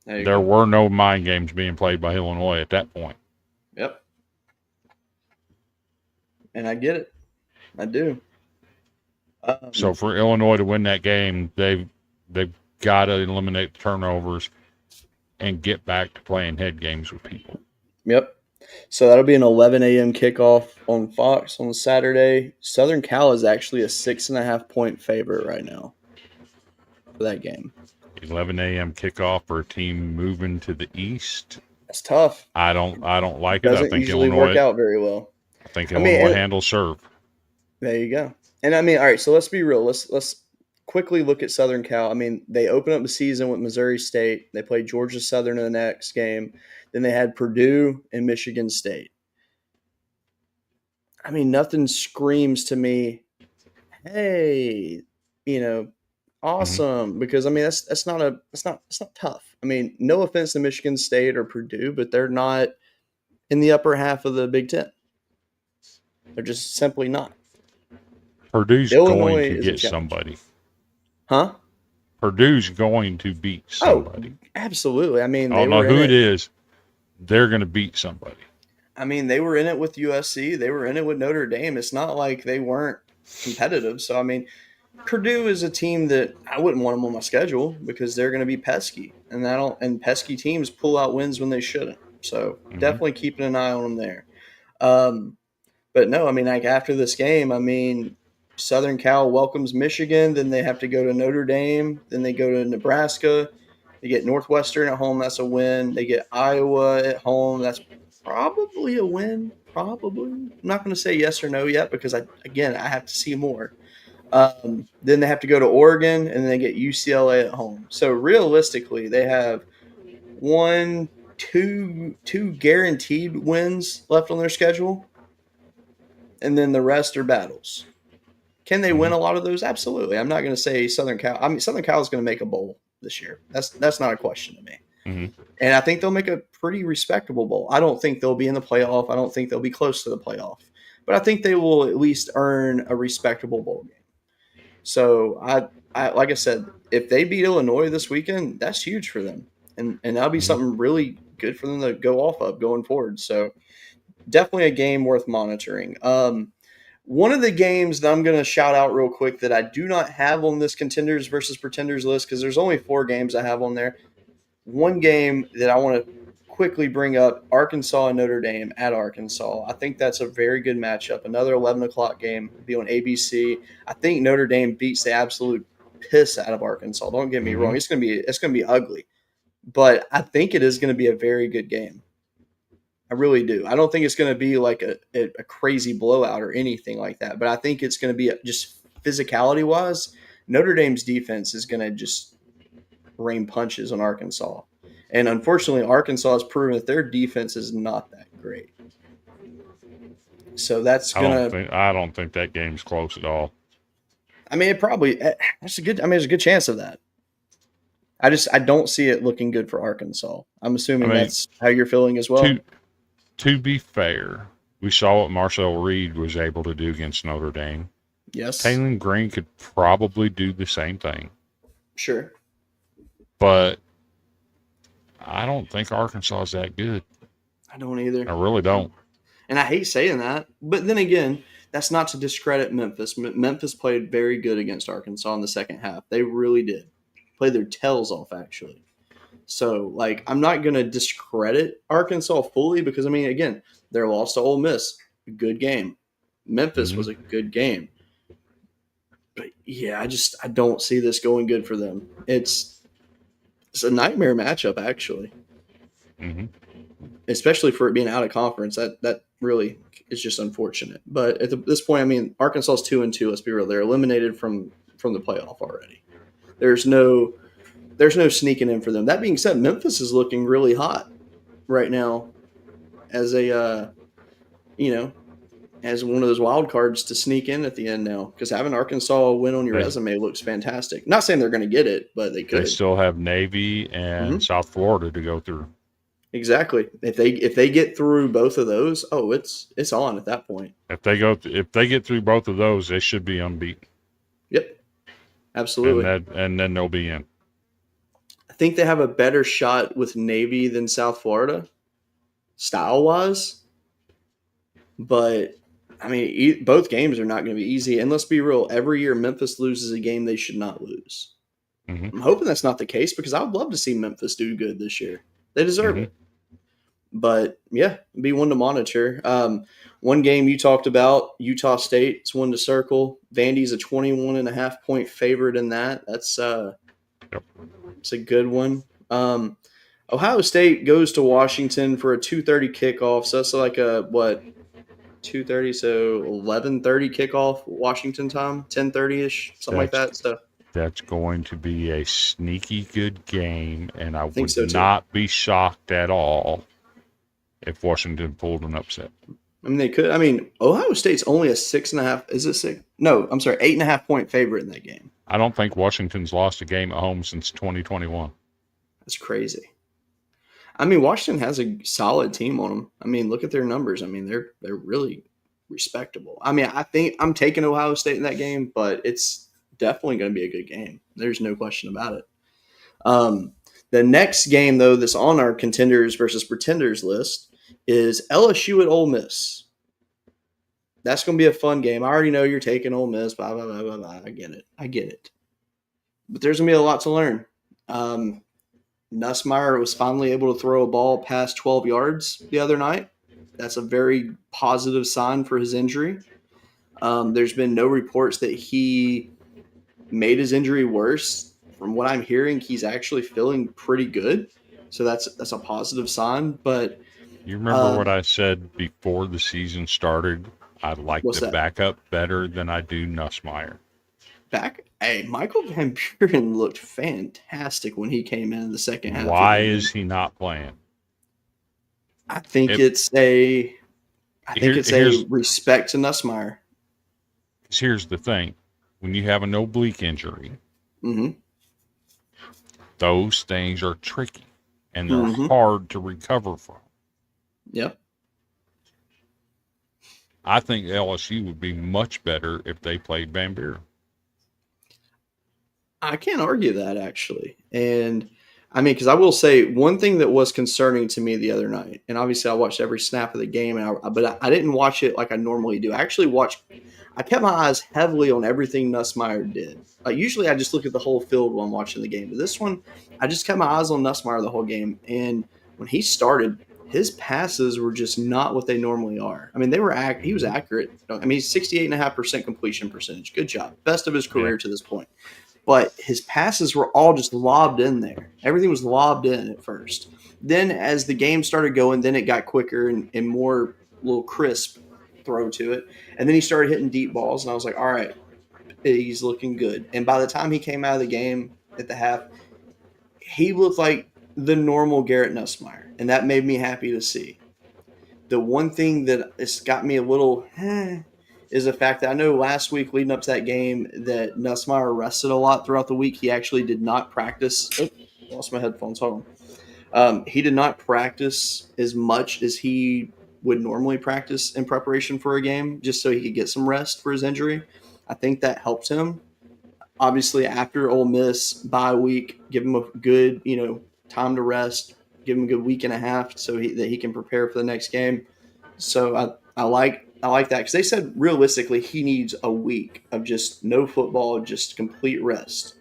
There were no mind games being played by Illinois at that point. Yep. And I get it. I do. So for Illinois to win that game, they've got to eliminate the turnovers and get back to playing head games with people. Yep. So that'll be an 11 a.m. kickoff on Fox on Saturday. Southern Cal is actually a 6.5-point favorite right now for that game. 11 a.m. kickoff for a team moving to the east. That's tough. I don't like it. Doesn't usually work out very well. I think Illinois handles serve. There you go. And I mean, all right. So let's be real. Let's quickly look at Southern Cal. I mean, they opened up the season with Missouri State. They played Georgia Southern in the next game. Then they had Purdue and Michigan State. I mean, nothing screams to me, hey, awesome. Mm-hmm. Because I mean, that's not tough. I mean, no offense to Michigan State or Purdue, but they're not in the upper half of the Big Ten. They're just simply not. Purdue's going to get somebody. Huh? Purdue's going to beat somebody. Oh, absolutely. I mean, I don't know who it is. They're going to beat somebody. I mean, they were in it with USC. They were in it with Notre Dame. It's not like they weren't competitive. So, I mean, Purdue is a team that I wouldn't want them on my schedule because they're going to be pesky. And pesky teams pull out wins when they shouldn't. So, definitely keeping an eye on them there. But no, I mean, like after this game, I mean, Southern Cal welcomes Michigan. Then they have to go to Notre Dame. Then they go to Nebraska. They get Northwestern at home. That's a win. They get Iowa at home. That's probably a win. Probably. I'm not going to say yes or no yet because, I have to see more. Then they have to go to Oregon, and then they get UCLA at home. So realistically, they have two guaranteed wins left on their schedule, and then the rest are battles. Can they win a lot of those? Absolutely. I'm not going to say Southern Cal. I mean, Southern Cal is going to make a bowl this year. That's not a question to me. Mm-hmm. And I think they'll make a pretty respectable bowl. I don't think they'll be in the playoff. I don't think they'll be close to the playoff. But I think they will at least earn a respectable bowl game. So, I like I said, if they beat Illinois this weekend, that's huge for them. And that'll be something really good for them to go off of going forward. So, definitely a game worth monitoring. One of the games that I'm going to shout out real quick that I do not have on this Contenders versus Pretenders list, because there's only 4 games I have on there. One game that I want to quickly bring up, Arkansas and Notre Dame at Arkansas. I think that's a very good matchup. Another 11 o'clock game will be on ABC. I think Notre Dame beats the absolute piss out of Arkansas. Don't get me wrong. It's going to be ugly. But I think it is going to be a very good game. I really do. I don't think it's going to be like a crazy blowout or anything like that. But I think it's going to be just physicality-wise, Notre Dame's defense is going to just rain punches on Arkansas. And unfortunately, Arkansas has proven that their defense is not that great. So that's going to – I don't think that game's close at all. I mean, there's a good chance of that. I don't see it looking good for Arkansas. I'm I assuming mean, that's how you're feeling as well. to be fair, we saw what Marcel Reed was able to do against Notre Dame. Yes, Taylon Green could probably do the same thing, sure. but I don't think Arkansas is that good. I don't either. I really don't. And I hate saying that, but then again, that's not to discredit Memphis. Memphis played very good against Arkansas in the second half. They really did. Played their tails off, actually. So, like, I'm not going to discredit Arkansas fully because, I mean, again, their loss to Ole Miss, good game. Memphis was a good game. But, yeah, I don't see this going good for them. It's a nightmare matchup, actually. Mm-hmm. Especially for it being out of conference. That really is just unfortunate. But at this point, I mean, Arkansas is 2-2. Let's be real; they're eliminated from the playoff already. There's no sneaking in for them. That being said, Memphis is looking really hot right now as a as one of those wild cards to sneak in at the end now. Because having Arkansas win on your resume looks fantastic. Not saying they're going to get it, but they could. They still have Navy and South Florida to go through. Exactly. If they get through both of those, it's on at that point. If they get through both of those, they should be unbeaten. Yep. Absolutely. And then they'll be in. I think they have a better shot with Navy than South Florida, style-wise. But, I mean, both games are not going to be easy. And let's be real, every year Memphis loses a game they should not lose. Mm-hmm. I'm hoping that's not the case because I would love to see Memphis do good this year. They deserve it. But, yeah, it'd be one to monitor. One game you talked about, Utah State, it's one to circle. Vandy's a 21.5-point favorite in that. That's it's a good one. Ohio State goes to Washington for a 2:30 kickoff. So that's like a, 2:30, so 11:30 kickoff Washington time, 10:30-ish, something like that. So that's going to be a sneaky good game, and I would so not be shocked at all if Washington pulled an upset. I mean, they could. I mean, Ohio State's only a 6.5. Is it 6? No, I'm sorry, 8.5-point favorite in that game. I don't think Washington's lost a game at home since 2021. That's crazy. I mean, Washington has a solid team on them. I mean, look at their numbers. I mean, they're really respectable. I mean, I think I'm taking Ohio State in that game, but it's definitely going to be a good game. There's no question about it. The next game, though, that's on our contenders versus pretenders list is LSU at Ole Miss. That's going to be a fun game. I already know you're taking Ole Miss. Blah, blah, blah, blah, blah. I get it. But there's going to be a lot to learn. Nussmeier was finally able to throw a ball past 12 yards the other night. That's a very positive sign for his injury. There's been no reports that he made his injury worse. From what I'm hearing, he's actually feeling pretty good. So that's a positive sign. But you remember what I said before the season started? I like the backup better than I do Nussmeier. Hey, Michael Van Buren looked fantastic when he came in the second half. Why is he not playing? I think it's a respect to Nussmeier. Here's the thing. When you have an oblique injury, those things are tricky and they're hard to recover from. Yep. I think LSU would be much better if they played Van Buren. I can't argue that, actually. And, I mean, because I will say one thing that was concerning to me the other night, and obviously I watched every snap of the game, but I didn't watch it like I normally do. I kept my eyes heavily on everything Nussmeier did. Like, usually I just look at the whole field while I'm watching the game. But this one, I just kept my eyes on Nussmeier the whole game. And when he started, his passes were just not what they normally are. I mean, he was accurate. I mean, he's 68.5% completion percentage. Good job. Best of his career to this point. But his passes were all just lobbed in there. Everything was lobbed in at first. Then as the game started going, then it got quicker and more little crisp throw to it. And then he started hitting deep balls, and I was like, all right, he's looking good. And by the time he came out of the game at the half, he looked like the normal Garrett Nussmeier, and that made me happy to see. The one thing that has got me a little is the fact that I know last week leading up to that game that Nussmeier rested a lot throughout the week. He actually did not practice lost my headphones. Hold on. He did not practice as much as he would normally practice in preparation for a game, just so he could get some rest for his injury. I think that helped him. Obviously, after Ole Miss bye week, give him a good, time to rest. Give him a good week and a half that he can prepare for the next game. So I like that because they said realistically he needs a week of just no football, just complete rest.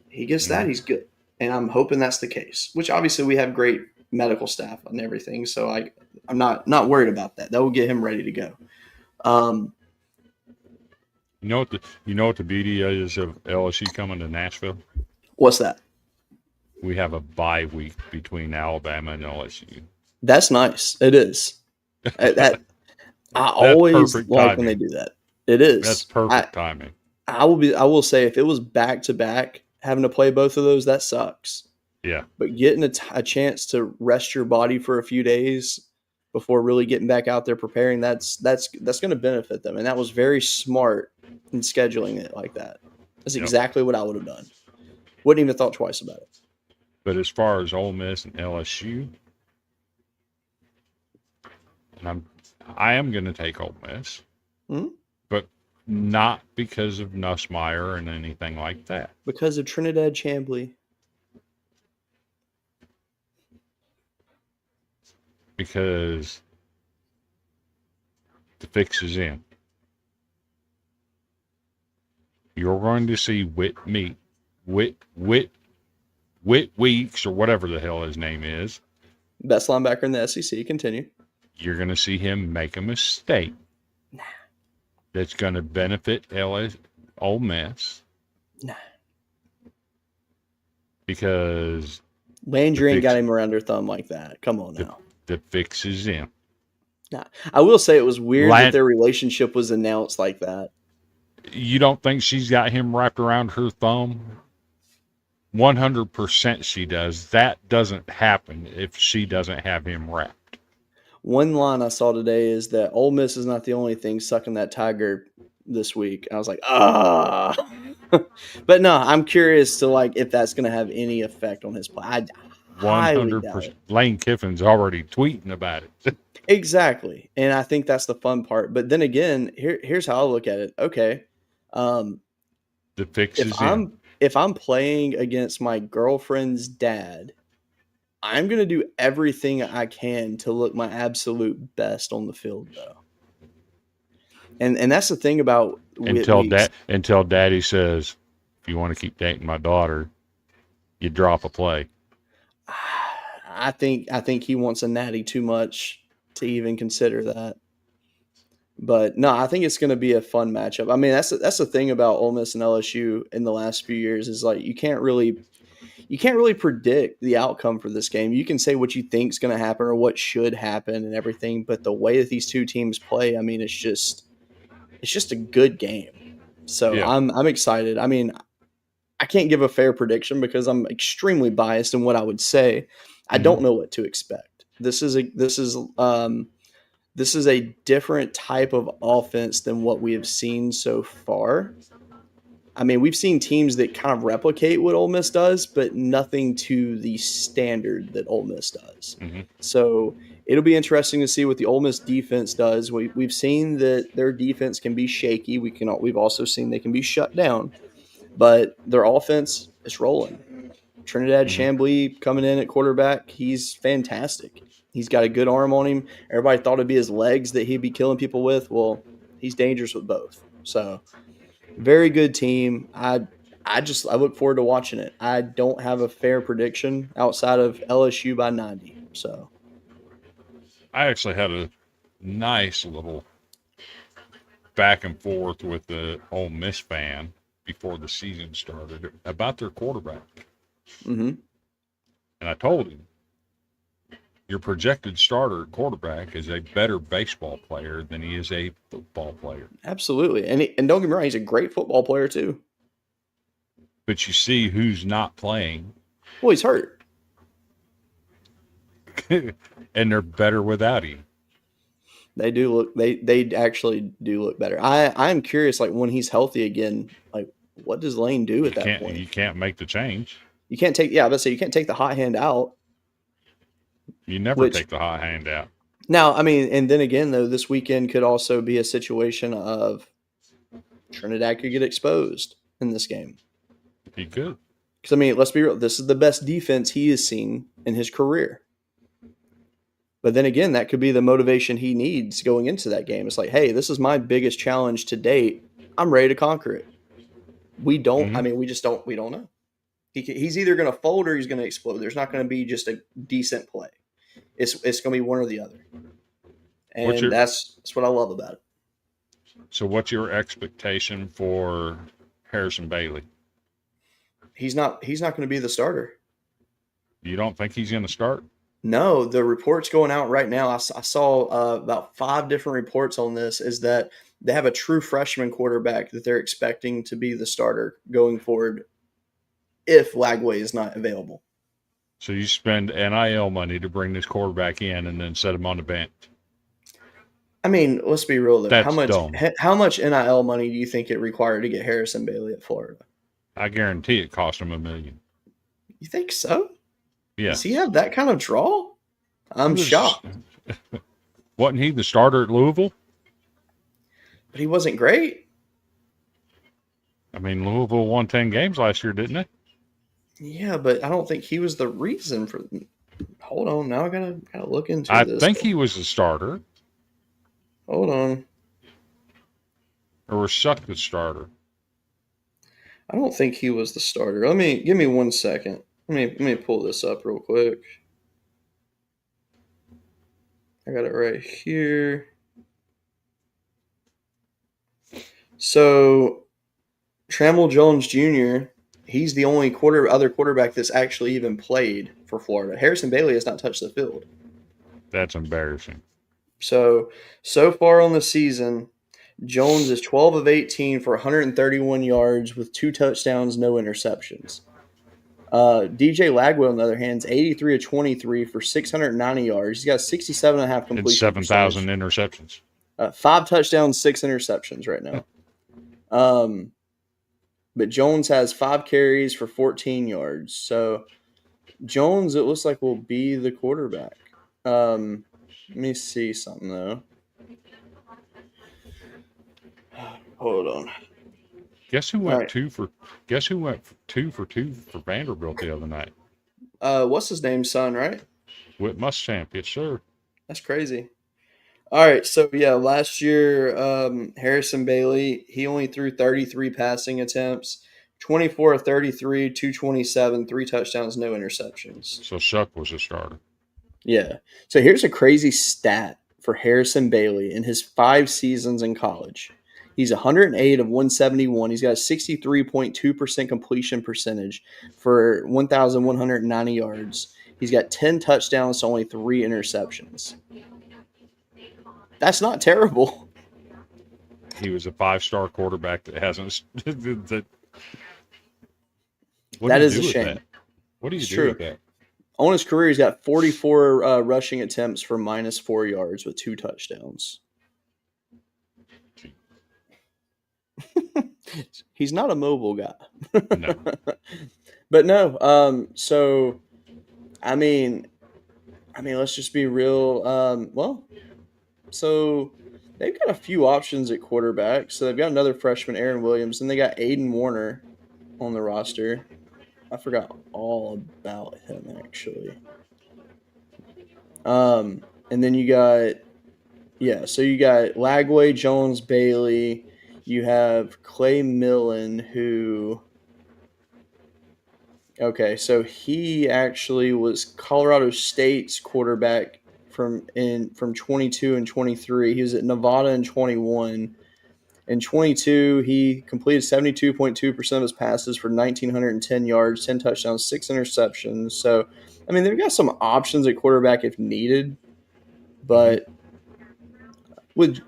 He gets that, he's good, and I'm hoping that's the case. Which obviously we have great medical staff and everything, so I'm not worried about that. That will get him ready to go. You know what the beauty is of LSU coming to Nashville? What's that? We have a bye week between Alabama and LSU. That's nice. It is. That I always like timing. when they do that. It is. That's perfect timing. I will say if it was back to back, having to play both of those, that sucks. Yeah. But getting a chance to rest your body for a few days before really getting back out there preparing, that's going to benefit them. And that was very smart in scheduling it like that. That's exactly what I would have done. Wouldn't even have thought twice about it. But as far as Ole Miss and LSU, and I am going to take Ole Miss, but not because of Nussmeier and anything like that. Because of Trinidad Chambly. Because the fix is in. You're going to see Whit Weeks or whatever the hell his name is. Best linebacker in the SEC. Continue. You're going to see him make a mistake that's going to benefit Ole Miss. Nah. Because Landry ain't got him around her thumb like that. Come on now. The fix is in. Nah. I will say it was weird that their relationship was announced like that. You don't think she's got him wrapped around her thumb? 100% she does. That doesn't happen if she doesn't have him wrapped. One line I saw today is that Ole Miss is not the only thing sucking that tiger this week. I was like, But no, I'm curious to if that's going to have any effect on his play. I 100%. Lane Kiffin's already tweeting about it. Exactly. And I think that's the fun part. But then again, here's how I look at it. Okay. The fix is in. If I'm playing against my girlfriend's dad, I'm going to do everything I can to look my absolute best on the field, though. And that's the thing about until Daddy says, if you want to keep dating my daughter, you drop a play. I think he wants a natty too much to even consider that. But no, I think it's going to be a fun matchup. I mean, that's the thing about Ole Miss and LSU in the last few years is you can't really predict the outcome for this game. You can say what you think is going to happen or what should happen and everything, but the way that these two teams play, I mean, it's just a good game. So yeah. I'm excited. I mean, I can't give a fair prediction because I'm extremely biased in what I would say. I don't know what to expect. This is a different type of offense than what we have seen so far. I mean, we've seen teams that kind of replicate what Ole Miss does, but nothing to the standard that Ole Miss does. Mm-hmm. So it'll be interesting to see what the Ole Miss defense does. We've seen that their defense can be shaky. We've also seen they can be shut down, but their offense is rolling. Trinidad Chambly coming in at quarterback, he's fantastic. He's got a good arm on him. Everybody thought it'd be his legs that he'd be killing people with. Well, he's dangerous with both. So, very good team. I look forward to watching it. I don't have a fair prediction outside of LSU by 90. So, I actually had a nice little back and forth with the Ole Miss fan before the season started about their quarterback. Mm-hmm. And I told him, your projected starter at quarterback is a better baseball player than he is a football player. Absolutely. And don't get me wrong, he's a great football player too. But you see who's not playing. Well, he's hurt. And they're better without him. They do look they actually do look better. I'm curious, when he's healthy again, what does Lane do at that point? You can't make the change. You can't take. Yeah, let's say you can't take the hot hand out. You never Which take the hot hand out. now, I mean, and then again, though, this weekend could also be a situation of Trinidad could get exposed in this game. He could. Because I mean, let's be real. This is the best defense he has seen in his career. But then again, that could be the motivation he needs going into that game. It's like, hey, this is my biggest challenge to date. I'm ready to conquer it. We don't. Mhm. I mean, we just don't. We don't know. He's either going to fold or he's going to explode. There's not going to be just a decent play. It's going to be one or the other. And that's what I love about it. So what's your expectation for Harrison Bailey? He's not going to be the starter. You don't think he's going to start? No, the reports going out right now. I saw about 5 different reports on this. Is that they have a true freshman quarterback that they're expecting to be the starter going forward if Lagway is not available. So you spend NIL money to bring this quarterback in and then set him on the bench. I mean, let's be real though. That's How dumb. much NIL money do you think it required to get Harrison Bailey at Florida? I guarantee it cost him $1 million. You think so? Yeah. Does he have that kind of draw? I'm shocked. Wasn't he the starter at Louisville? But he wasn't great. I mean, Louisville won 10 games last year, didn't they? Yeah, but I don't think he was the reason for. Hold on, now I gotta look into I this. think he was the starter. Hold on. Or was Shuck the starter? I don't think he was the starter. Give me 1 second. Let me pull this up real quick. I got it right here. So, Trammell Jones Jr., he's the only other quarterback that's actually even played for Florida. Harrison Bailey has not touched the field. That's embarrassing. So far on the season, Jones is 12 of 18 for 131 yards with 2 touchdowns, no interceptions. DJ Lagwell, on the other hand, is 83 of 23 for 690 yards. He's got 67.5 completion And 7,000 interceptions. 5 touchdowns, 6 interceptions right now. But Jones has 5 carries for 14 yards. So Jones, it looks like, will be the quarterback. Let me see something though. Hold on. Guess who went 2 for 2 for Vanderbilt the other night? What's his name, son, right? Whit Muschamp, yes, sir. That's crazy. All right, so yeah, last year, Harrison Bailey, he only threw 33 passing attempts, 24 of 33, 227, 3 touchdowns, no interceptions. So Shuck was the starter. Yeah. So here's a crazy stat for Harrison Bailey in his 5 seasons in college. He's 108 of 171. He's got a 63.2% completion percentage for 1,190 yards. He's got 10 touchdowns to only 3 interceptions. That's not terrible. He was a 5-star quarterback that hasn't. That is a shame. What do you do with that? On his career, he's got 44 rushing attempts for -4 yards with 2 touchdowns. He's not a mobile guy. No. But no, so I mean, let's just be real. So they've got a few options at quarterback. So they've got another freshman, Aaron Williams, and they got Aiden Warner on the roster. I forgot all about him actually. And then you got so you got Lagway, Jones, Bailey. You have Clay Millen, who so he actually was Colorado State's quarterback from 22 and 23. He was at Nevada in 21. In 22, he completed 72.2% of his passes for 1,910 yards, 10 touchdowns, 6 interceptions. So, I mean, they've got some options at quarterback if needed. But with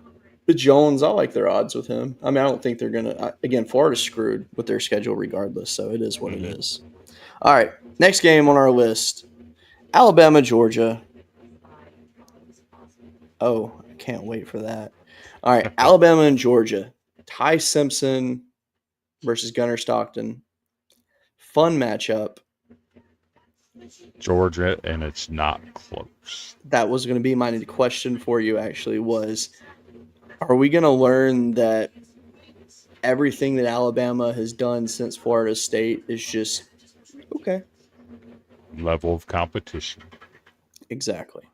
Jones, I like their odds with him. I mean, I don't think they're going to – again, Florida's screwed with their schedule regardless, so it is what it is. All right, next game on our list, Alabama, Georgia. Oh, I can't wait for that. All right, Alabama and Georgia. Ty Simpson versus Gunnar Stockton. Fun matchup. Georgia, and it's not close. That was going to be my question for you, actually, was are we going to learn that everything that Alabama has done since Florida State is just okay? Level of competition. Exactly.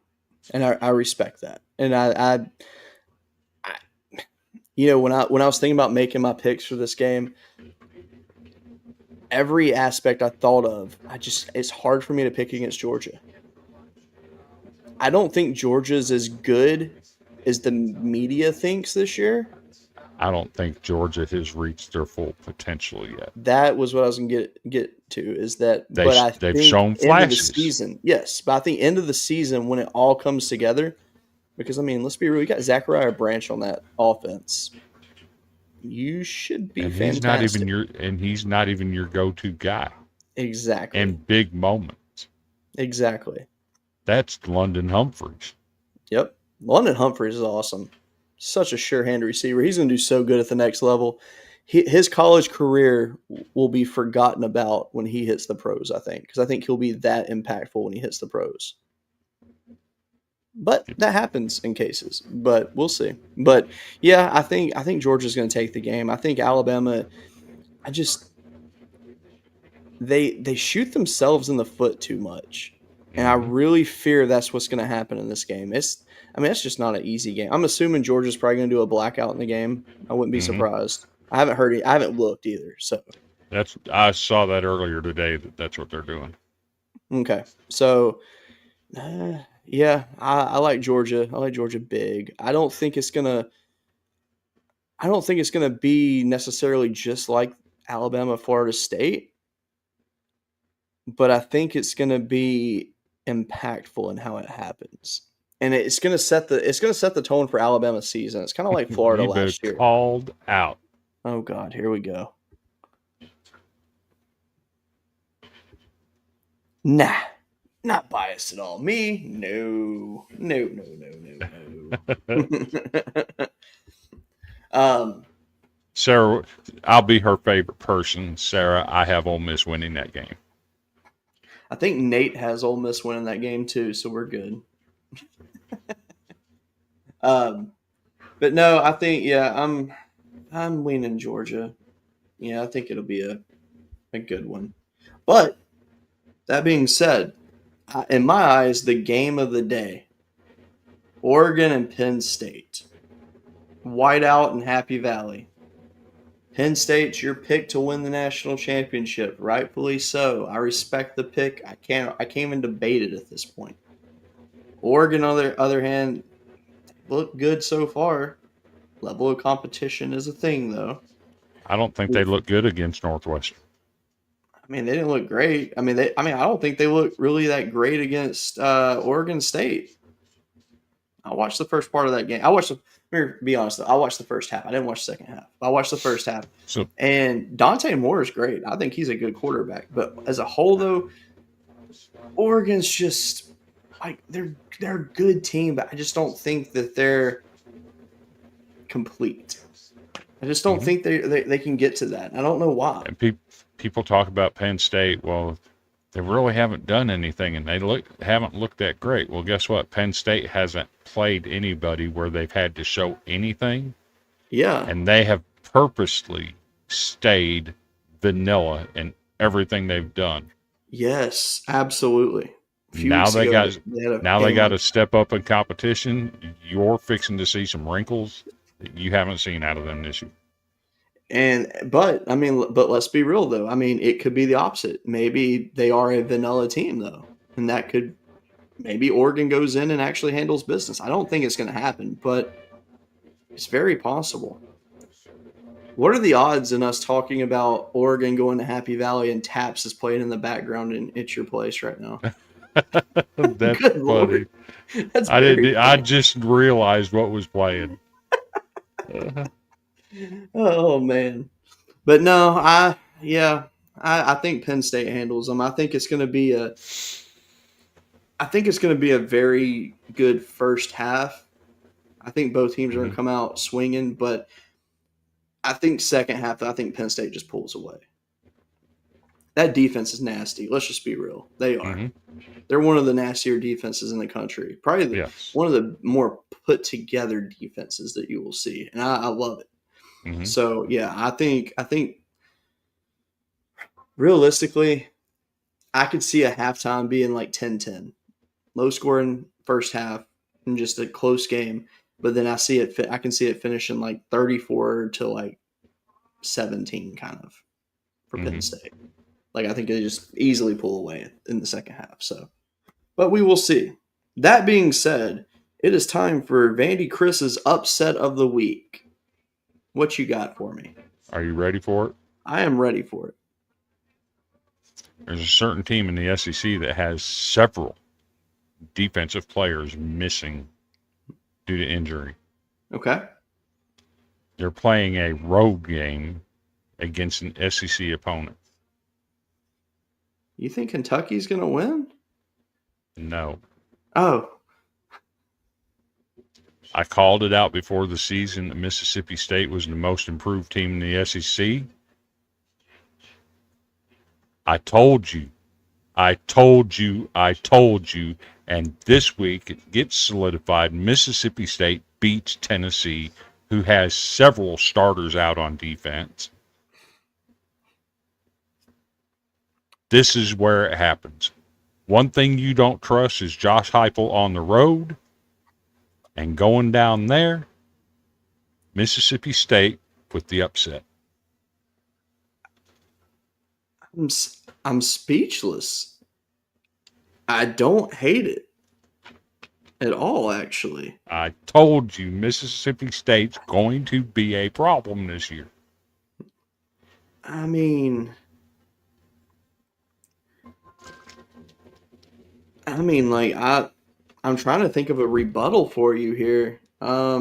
And I respect that. And I when I was thinking about making my picks for this game, every aspect I thought of, it's hard for me to pick against Georgia. I don't think Georgia's as good as the media thinks this year. I don't think Georgia has reached their full potential yet. That was what I was going to get to, is that, but I They've think shown end of the flashes. season, yes, but I think end of the season when it all comes together, because I mean, let's be real, you got Zachariah Branch on that offense. You should be And fantastic. he's not even your go-to guy Exactly. in big moments. Exactly. That's London Humphreys. Yep. London Humphreys is awesome. Such a sure-hand receiver. He's going to do so good at the next level. His college career will be forgotten about when he hits the pros, I think, because I think he'll be that impactful when he hits the pros. But that happens in cases. But we'll see. But yeah, I think Georgia's going to take the game. I think Alabama, they shoot themselves in the foot too much. And I really fear that's what's going to happen in this game. It's just not an easy game. I'm assuming Georgia's probably going to do a blackout in the game. I wouldn't be surprised. I haven't heard it. I haven't looked either. So I saw that earlier today. That's what they're doing. okay. So yeah, I like Georgia. I like Georgia big. I don't think it's gonna be necessarily just like Alabama, Florida State, but I think it's gonna be impactful in how it happens. And it's gonna set the tone for Alabama's season. It's kind of like Florida You've been last year. called out. Oh God, here we go. Nah, not biased at all. Me? No. Sarah, I'll be her favorite person. Sarah, I have Ole Miss winning that game. I think Nate has Ole Miss winning that game too, so we're good. But no, I think I'm leaning Georgia. Yeah, I think it'll be a good one. But that being said, in my eyes, the game of the day, Oregon and Penn State. Whiteout and Happy Valley. Penn State's your pick to win the national championship, rightfully so. I respect the pick. I can't even debate it at this point. Oregon, on the other hand, look good so far. Level of competition is a thing, though. I don't think they look good against Northwestern. I mean, they didn't look great. I don't think they look really that great against Oregon State. I watched the first part of that game. Let me be honest, though. I watched the first half. I didn't watch the second half. I watched the first half. And Dante Moore is great. I think he's a good quarterback. But as a whole, though, Oregon's just like they're a good team, but I just don't think that they're complete. I just don't think they can get to that. I don't know why. And people talk about Penn State. Well, they really haven't done anything, and they haven't looked that great. Well, guess what? Penn State hasn't played anybody where they've had to show anything. Yeah. And they have purposely stayed vanilla in everything they've done. Yes, absolutely. Now they got to step up in competition. You're fixing to see some wrinkles that you haven't seen out of them this year. But let's be real though. I mean, it could be the opposite. Maybe they are a vanilla team though, and maybe Oregon goes in and actually handles business. I don't think it's going to happen, but it's very possible. What are the odds in us talking about Oregon going to Happy Valley and Taps is playing in the background and it's your place right now? That's Good funny. Lord. That's I just realized what was playing. Oh man. But no, I think Penn State handles them. I think it's going to be a very good first half. I think both teams are going to come out swinging, but I think second half, I think Penn State just pulls away. that defense is nasty. Let's just be real. They are. Mm-hmm. They're one of the nastier defenses in the country. Probably Yes. one of the more put together defenses that you will see, and I love it. Mm-hmm. So yeah, I think realistically, I could see a halftime being like 10-10. Low scoring first half and just a close game. But then I can see it finishing like 34 to like 17 kind of for Penn State. Like I think they just easily pull away in the second half. So, but we will see. That being said, it is time for Vandy Chris's upset of the week. What you got for me? Are you ready for it? I am ready for it. There's a certain team in the SEC that has several defensive players missing due to injury. Okay. They're playing a road game against an SEC opponent. You think Kentucky's going to win? No. Oh, I called it out before the season that Mississippi State was the most improved team in the SEC. I told you. And this week it gets solidified. Mississippi State beats Tennessee, who has several starters out on defense. This is where it happens. One thing you don't trust is Josh Heupel on the road. And going down there, Mississippi State with the upset. I'm speechless. I don't hate it at all, actually. I told you Mississippi State's going to be a problem this year. I mean, like I'm trying to think of a rebuttal for you here. I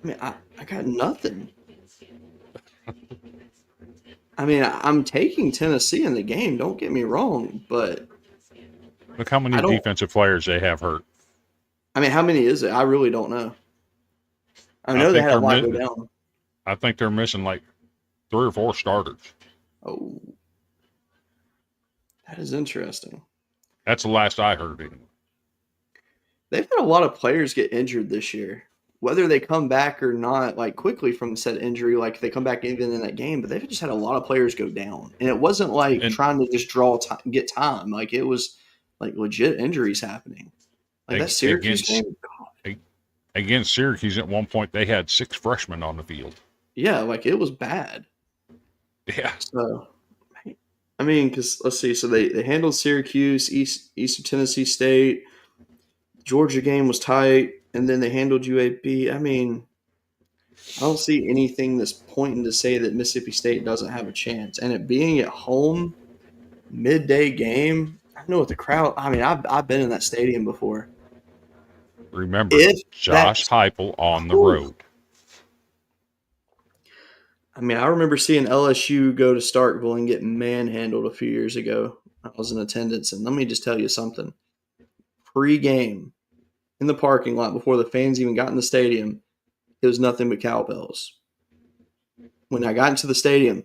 mean, I got nothing. I mean, I'm taking Tennessee in the game. Don't get me wrong, but Look how many defensive players they have hurt. I mean, how many is it? I really don't know. I know they had a lot go down. I think they're missing like 3 or 4 starters. Oh, that is interesting. That's the last I heard anyway. They've had a lot of players get injured this year. Whether they come back or not, like quickly from said injury, like they come back even in that game, but they've just had a lot of players go down. And it wasn't like trying to just get time. Like it was like legit injuries happening. Like that Syracuse game. Against Syracuse at one point, they had 6 freshmen on the field. Yeah, like it was bad. Yeah. So, I mean, because let's see. So they handled Syracuse, Eastern Tennessee State. Georgia game was tight. And then they handled UAB. I mean, I don't see anything that's pointing to say that Mississippi State doesn't have a chance. And it being at home, midday game, I know what the crowd – I mean, I've been in that stadium before. Remember, Josh Heupel on the road. I mean, I remember seeing LSU go to Starkville and get manhandled a few years ago. I was in attendance. And let me just tell you something. Pre-game, in the parking lot before the fans even got in the stadium, it was nothing but cowbells. When I got into the stadium,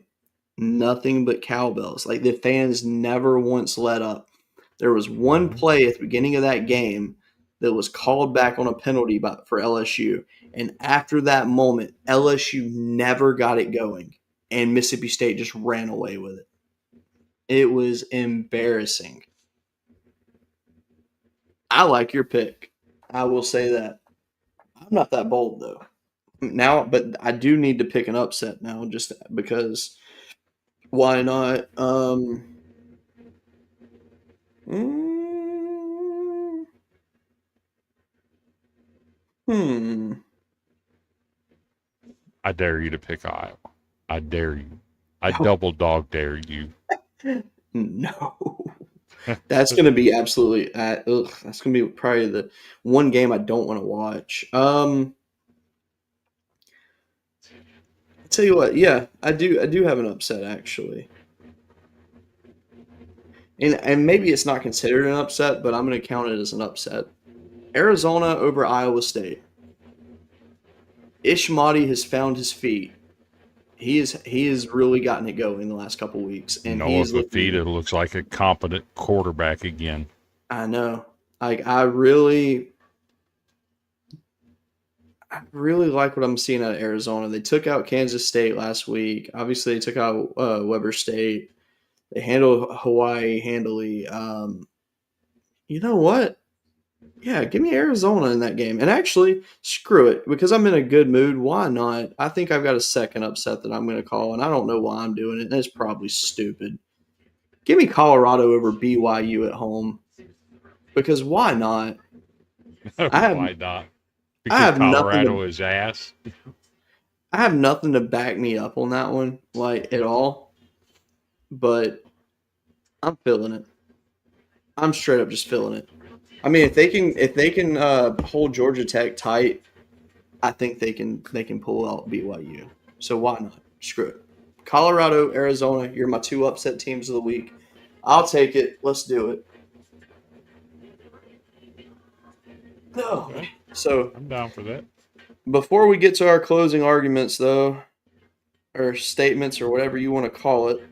nothing but cowbells. Like the fans never once let up. There was one play at the beginning of that game that was called back on a penalty for LSU. And after that moment, LSU never got it going. And Mississippi State just ran away with it. It was embarrassing. I like your pick. I will say that. I'm not that bold though. Now, but I do need to pick an upset now, just because. Why not? I dare you to pick Iowa. I dare you. I double dog dare you. No. That's going to be absolutely that's going to be probably the one game I don't want to watch. I'll tell you what, yeah, I do have an upset actually. And maybe it's not considered an upset, but I'm going to count it as an upset. Arizona over Iowa State. Ishmael has found his feet. he is really gotten it going the last couple weeks, and he Noah is looking. Fafita looks like a competent quarterback again. I know. I really like what I'm seeing out of Arizona. They took out Kansas State last week. Obviously, they took out Weber State. They handled Hawaii handily. You know what? Yeah, give me Arizona in that game. And actually, screw it, because I'm in a good mood. Why not? I think I've got a second upset that I'm going to call, and I don't know why I'm doing it. And it's probably stupid. Give me Colorado over BYU at home, because why not? I have Why not? I Because have nothing Colorado to is ass. I have nothing to back me up on that one, like at all. But I'm feeling it. I'm straight up just feeling it. I mean, if they can hold Georgia Tech tight, I think they can pull out BYU. So why not? Screw it. Colorado, Arizona, you're my two upset teams of the week. I'll take it. Let's do it. No. Okay, So I'm down for that. before we get to our closing arguments, though, or statements, or whatever you want to call it,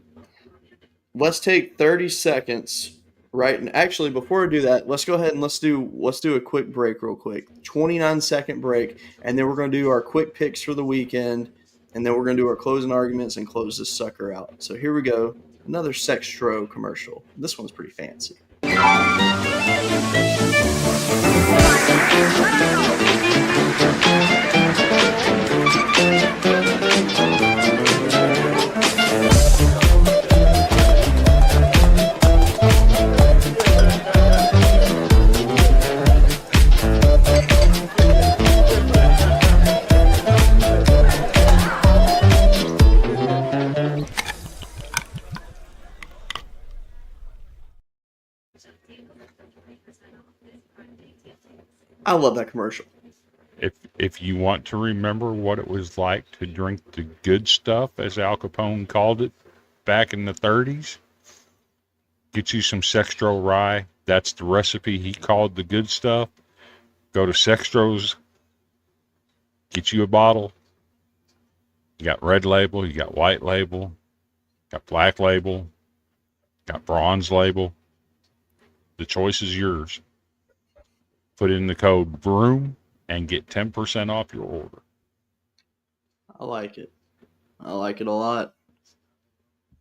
let's take 30 seconds. Right, and actually, before we do that, let's go ahead and let's do a quick break, real quick. 29-second break, and then we're going to do our quick picks for the weekend, and then we're going to do our closing arguments and close this sucker out. So here we go, another Sextro commercial. This one's pretty fancy. I love that commercial. If you want to remember what it was like to drink the good stuff, as Al Capone called it, back in the 30s, get you some Sextro rye. That's the recipe he called the good stuff. Go to Sextro's, get you a bottle. You got red label, you got white label, got black label, got bronze label. The choice is yours. Put in the code BROOM and get 10% off your order. I like it. I like it a lot.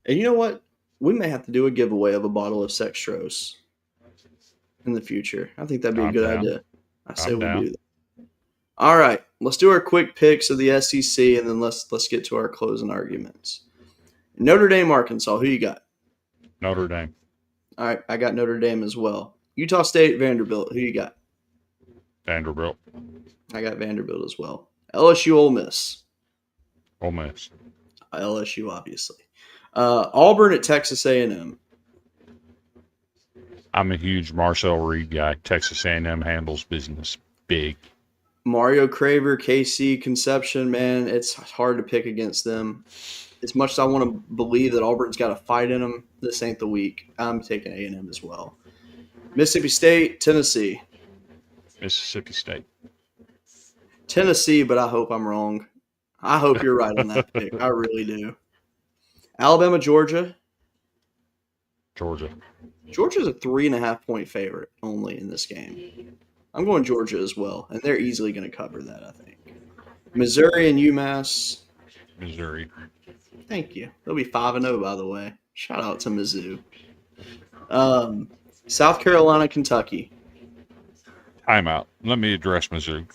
And you know what? We may have to do a giveaway of a bottle of Sextros in the future. I think that'd be a I'm good down. idea. I say I'm we down. do that. All right, let's do our quick picks of the SEC, and then let's get to our closing arguments. Notre Dame, Arkansas. Who you got? Notre Dame. All right, I got Notre Dame as well. Utah State, Vanderbilt. Who you got? Vanderbilt. I got Vanderbilt as well. LSU, Ole Miss. Ole Miss. LSU, obviously. Auburn at Texas A&M. I'm a huge Marcel Reed guy. Texas A&M handles business big. Mario Craver, KC, Conception, man, it's hard to pick against them. As much as I want to believe that Auburn's got a fight in them, this ain't the week. I'm taking A&M as well. Mississippi State, Tennessee. Mississippi State. Tennessee, but I hope I'm wrong. I hope you're right on that pick. I really do. Alabama, Georgia. Georgia. Georgia's a 3.5-point favorite only in this game. I'm going Georgia as well, and they're easily going to cover that, I think. Missouri and UMass. Missouri. Thank you. They'll be 5-0, by the way. Shout out to Mizzou. South Carolina, Kentucky. Timeout. Let me address Missouri.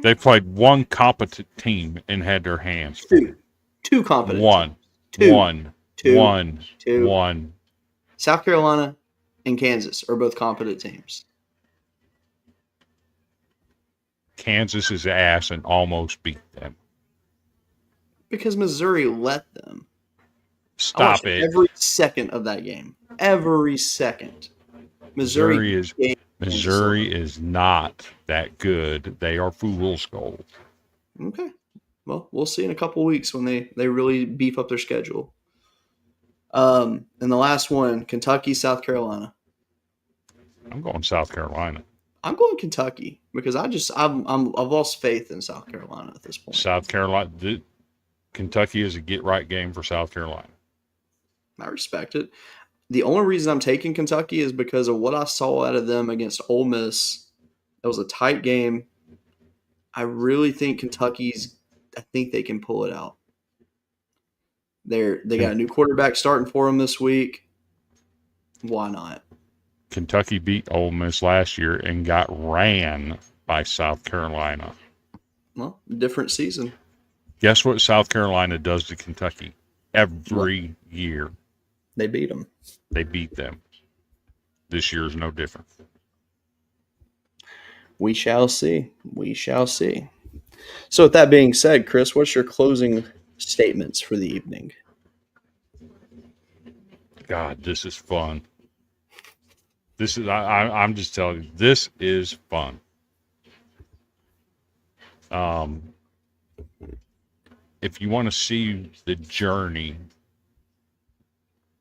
They played one competent team and had their hands full. Two competent. One. Two. One. Two. One. Two. One. South Carolina and Kansas are both competent teams. Kansas is ass and almost beat them. Because Missouri let them. Stop it. Every second of that game. Every second. Missouri is not that good. They are fool's gold. Okay. Well, we'll see in a couple weeks when they really beef up their schedule. And the last one, Kentucky, South Carolina. I'm going South Carolina. I'm going Kentucky because I've lost faith in South Carolina at this point. South Carolina. Kentucky is a get-right game for South Carolina. I respect it. The only reason I'm taking Kentucky is because of what I saw out of them against Ole Miss. It was a tight game. I really think I think they can pull it out. They got a new quarterback starting for them this week. Why not? Kentucky beat Ole Miss last year and got ran by South Carolina. Well, different season. Guess what South Carolina does to Kentucky every year? They beat them. They beat them. This year is no different. We shall see. We shall see. So with that being said, Chris, what's your closing statements for the evening? God, this is fun. I'm just telling you, this is fun. If you want to see the journey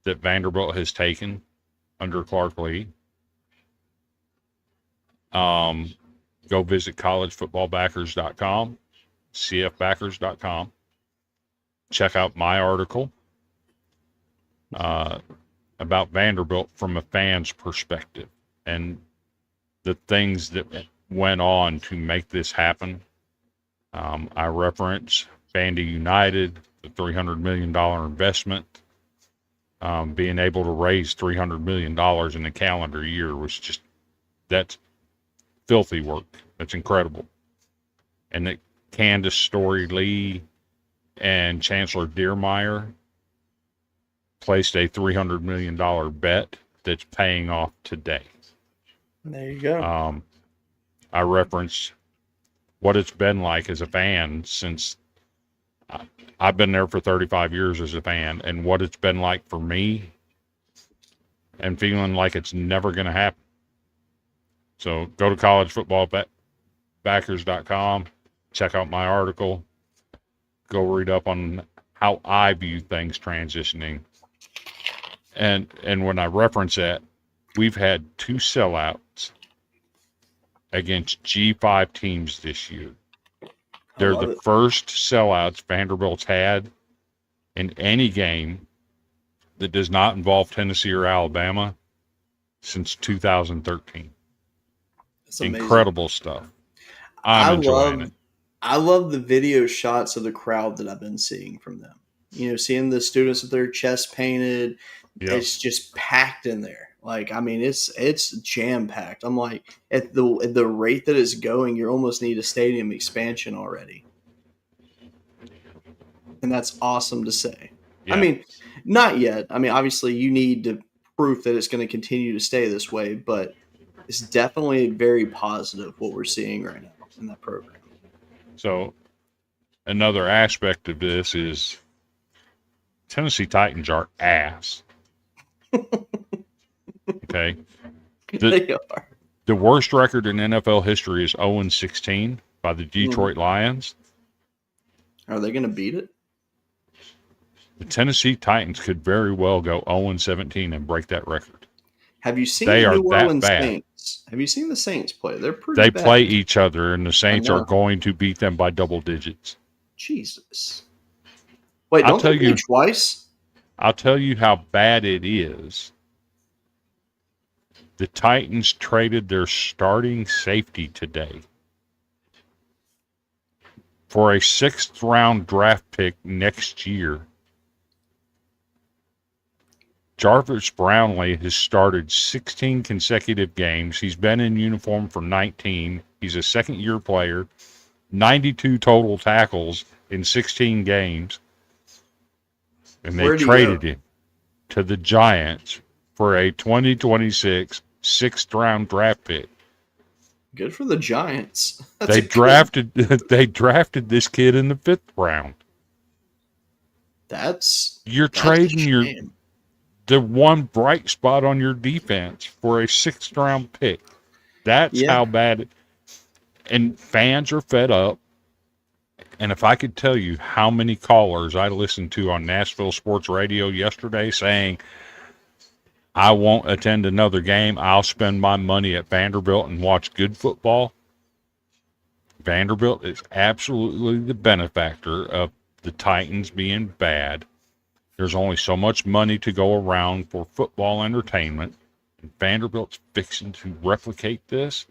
that Vanderbilt has taken under Clark Lee, go visit collegefootballbackers.com, cfbackers.com. Check out my article about Vanderbilt from a fan's perspective and the things that went on to make this happen. I reference Vandy United, the $300 million investment. Being able to raise $300 million in a calendar year was just, that's filthy work. That's incredible. And that Candace Story Lee and Chancellor Deermeyer placed a $300 million bet that's paying off today. There you go. I referenced what it's been like as a fan since I've been there for 35 years as a fan, and what it's been like for me and feeling like it's never going to happen. So go to collegefootballbackers.com, check out my article, go read up on how I view things transitioning. And when I reference that, we've had 2 sellouts against G5 teams this year. They're the first sellouts Vanderbilt's had in any game that does not involve Tennessee or Alabama since 2013. That's amazing. Incredible stuff. I'm enjoying it. I love the video shots of the crowd that I've been seeing from them. You know, seeing the students with their chest painted, It's just packed in there. Like, I mean, it's jam packed. I'm like, at the rate that it's going, you almost need a stadium expansion already, and that's awesome to say. Yeah. I mean, not yet. I mean, obviously, you need to proof that it's going to continue to stay this way, but it's definitely very positive what we're seeing right now in that program. So, another aspect of this is Tennessee Titans are ass. Okay. They are. The worst record in NFL history is 0-16 by the Detroit Lions. Are they going to beat it? The Tennessee Titans could very well go 0-17 and break that record. Have you seen the New Orleans bad. Saints? Have you seen the Saints play? They're pretty They bad. play each other, and the Saints are going to beat them by double digits. Jesus. Wait, don't they play twice? I'll tell you how bad it is. The Titans traded their starting safety today for a 6th-round draft pick next year. Jarvis Brownlee has started 16 consecutive games. He's been in uniform for 19. He's a second-year player. 92 total tackles in 16 games. And they traded him to the Giants for a 2026 6th-round draft pick. Good for the Giants. They drafted this kid in the 5th round. You're trading the one bright spot on your defense for a 6th-round pick. That's how bad it. And fans are fed up. And if I could tell you how many callers I listened to on Nashville Sports Radio yesterday saying, I won't attend another game. I'll spend my money at Vanderbilt and watch good football. Vanderbilt is absolutely the benefactor of the Titans being bad. There's only so much money to go around for football entertainment. And Vanderbilt's fixing to replicate this.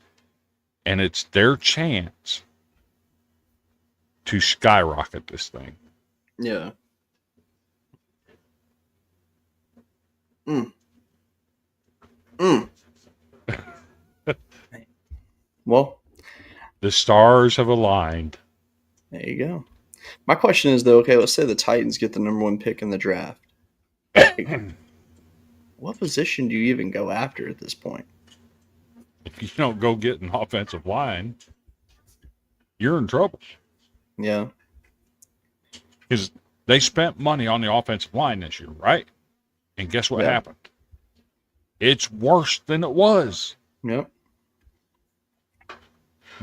And it's their chance to skyrocket this thing. Yeah. Well, the stars have aligned. There you go. My question is, though, okay, let's say the Titans get the number 1 pick in the draft. What position do you even go after at this point? If you don't go get an offensive line, you're in trouble. Yeah. Because they spent money on the offensive line this year, right? And guess what happened? It's worse than it was. Yep.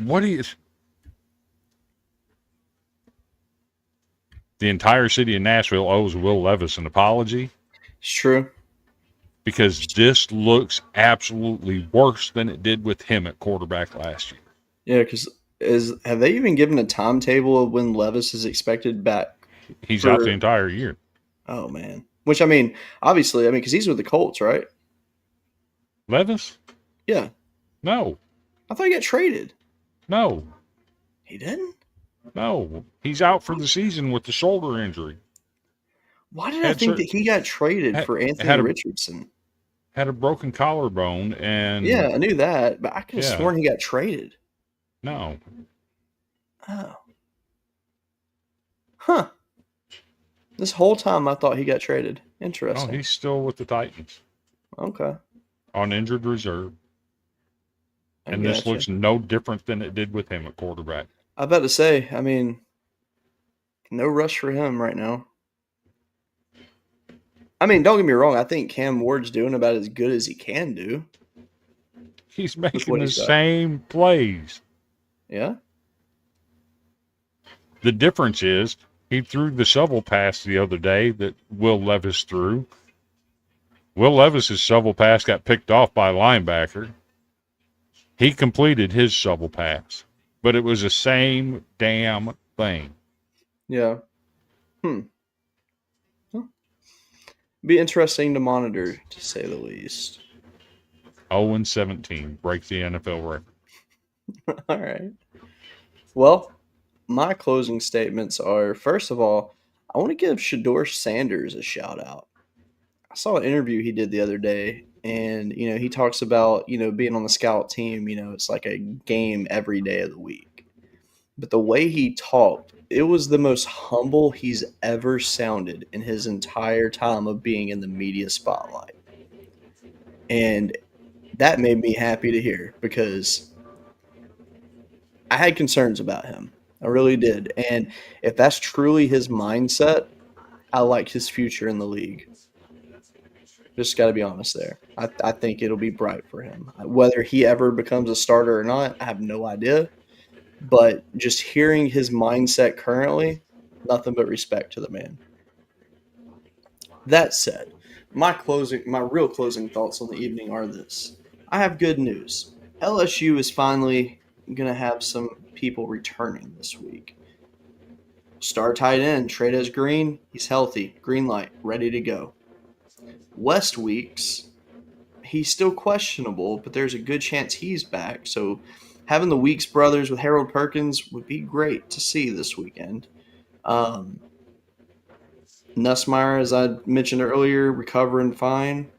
What do you... The entire city of Nashville owes Will Levis an apology. It's true. Because this looks absolutely worse than it did with him at quarterback last year. Yeah, because have they even given a timetable of when Levis is expected back? He's out the entire year. Oh, man. Which, I mean, obviously, because he's with the Colts, right? Levis? Yeah. No. I thought he got traded. No. He didn't? No. He's out for the season with the shoulder injury. Why did I think that he got traded for Anthony Richardson? Had a broken collarbone and... Yeah, I knew that, but I could have sworn he got traded. No. Oh. Huh. This whole time I thought he got traded. Interesting. Oh, he's still with the Titans. Okay. On injured reserve. And this looks no different than it did with him at quarterback. I about to say, no rush for him right now. Don't get me wrong. I think Cam Ward's doing about as good as he can do. He's making the same plays. Yeah. The difference is he threw the shovel pass the other day that Will Levis threw. Will Levis's shovel pass got picked off by a linebacker. He completed his shovel pass, but it was the same damn thing. Yeah. Be interesting to monitor, to say the least. 0-17 breaks the NFL record. All right. Well, my closing statements are, first of all, I want to give Shedeur Sanders a shout out. I saw an interview he did the other day, and, he talks about, being on the scout team, it's like a game every day of the week. But the way he talked, it was the most humble he's ever sounded in his entire time of being in the media spotlight. And that made me happy to hear, because I had concerns about him. I really did. And if that's truly his mindset, I like his future in the league. Just got to be honest there. I think it'll be bright for him. Whether he ever becomes a starter or not, I have no idea. But just hearing his mindset currently, nothing but respect to the man. That said, my real closing thoughts on the evening are this. I have good news. LSU is finally going to have some people returning this week. Star tight end, Trey'Dez Green, he's healthy. Green light, ready to go. West Weeks, he's still questionable, but there's a good chance he's back. So having the Weeks brothers with Harold Perkins would be great to see this weekend. Nussmeier, as I mentioned earlier, recovering fine.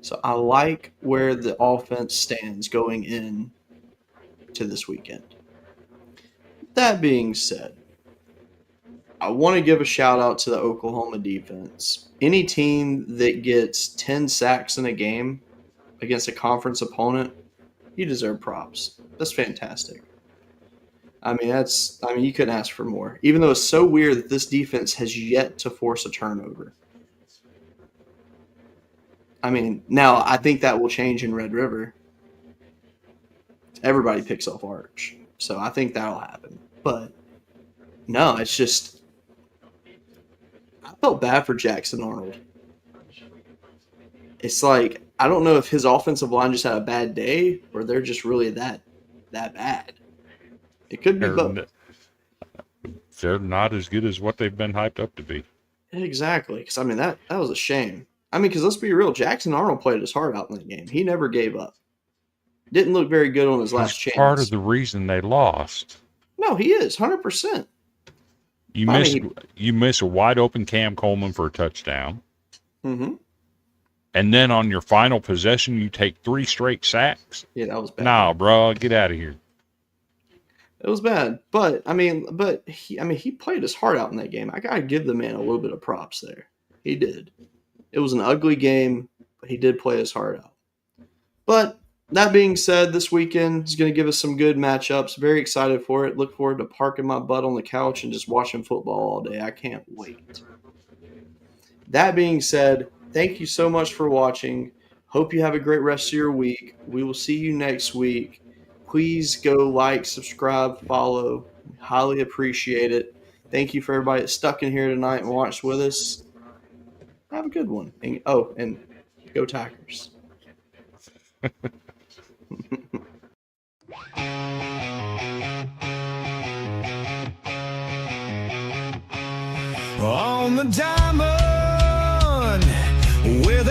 So I like where the offense stands going in to this weekend. That being said, I want to give a shout out to the Oklahoma defense. Any team that gets 10 sacks in a game against a conference opponent, you deserve props. That's fantastic. You couldn't ask for more. Even though it's so weird that this defense has yet to force a turnover. Now I think that will change in Red River. Everybody picks off Arch. So I think that'll happen. But no, it's just I felt bad for Jackson Arnold. It's like I don't know if his offensive line just had a bad day or they're just really that bad. It could be both. they're not as good as what they've been hyped up to be. Exactly. Because, I mean, that was a shame. I mean, because let's be real, Jackson Arnold played his heart out in that game. He never gave up. Didn't look very good on his last chance. Part of the reason they lost. No, he is 100%. You miss a wide open Cam Coleman for a touchdown. Mm-hmm. And then on your final possession, you take 3 straight sacks. Yeah, that was bad. Nah, bro, get out of here. It was bad, but he played his heart out in that game. I gotta give the man a little bit of props there. He did. It was an ugly game, but he did play his heart out. But that being said, this weekend is going to give us some good matchups. Very excited for it. Look forward to parking my butt on the couch and just watching football all day. I can't wait. That being said, thank you so much for watching. Hope you have a great rest of your week. We will see you next week. Please go like, subscribe, follow. Highly appreciate it. Thank you for everybody that stuck in here tonight and watched with us. Have a good one. And go Tigers. On the diamond with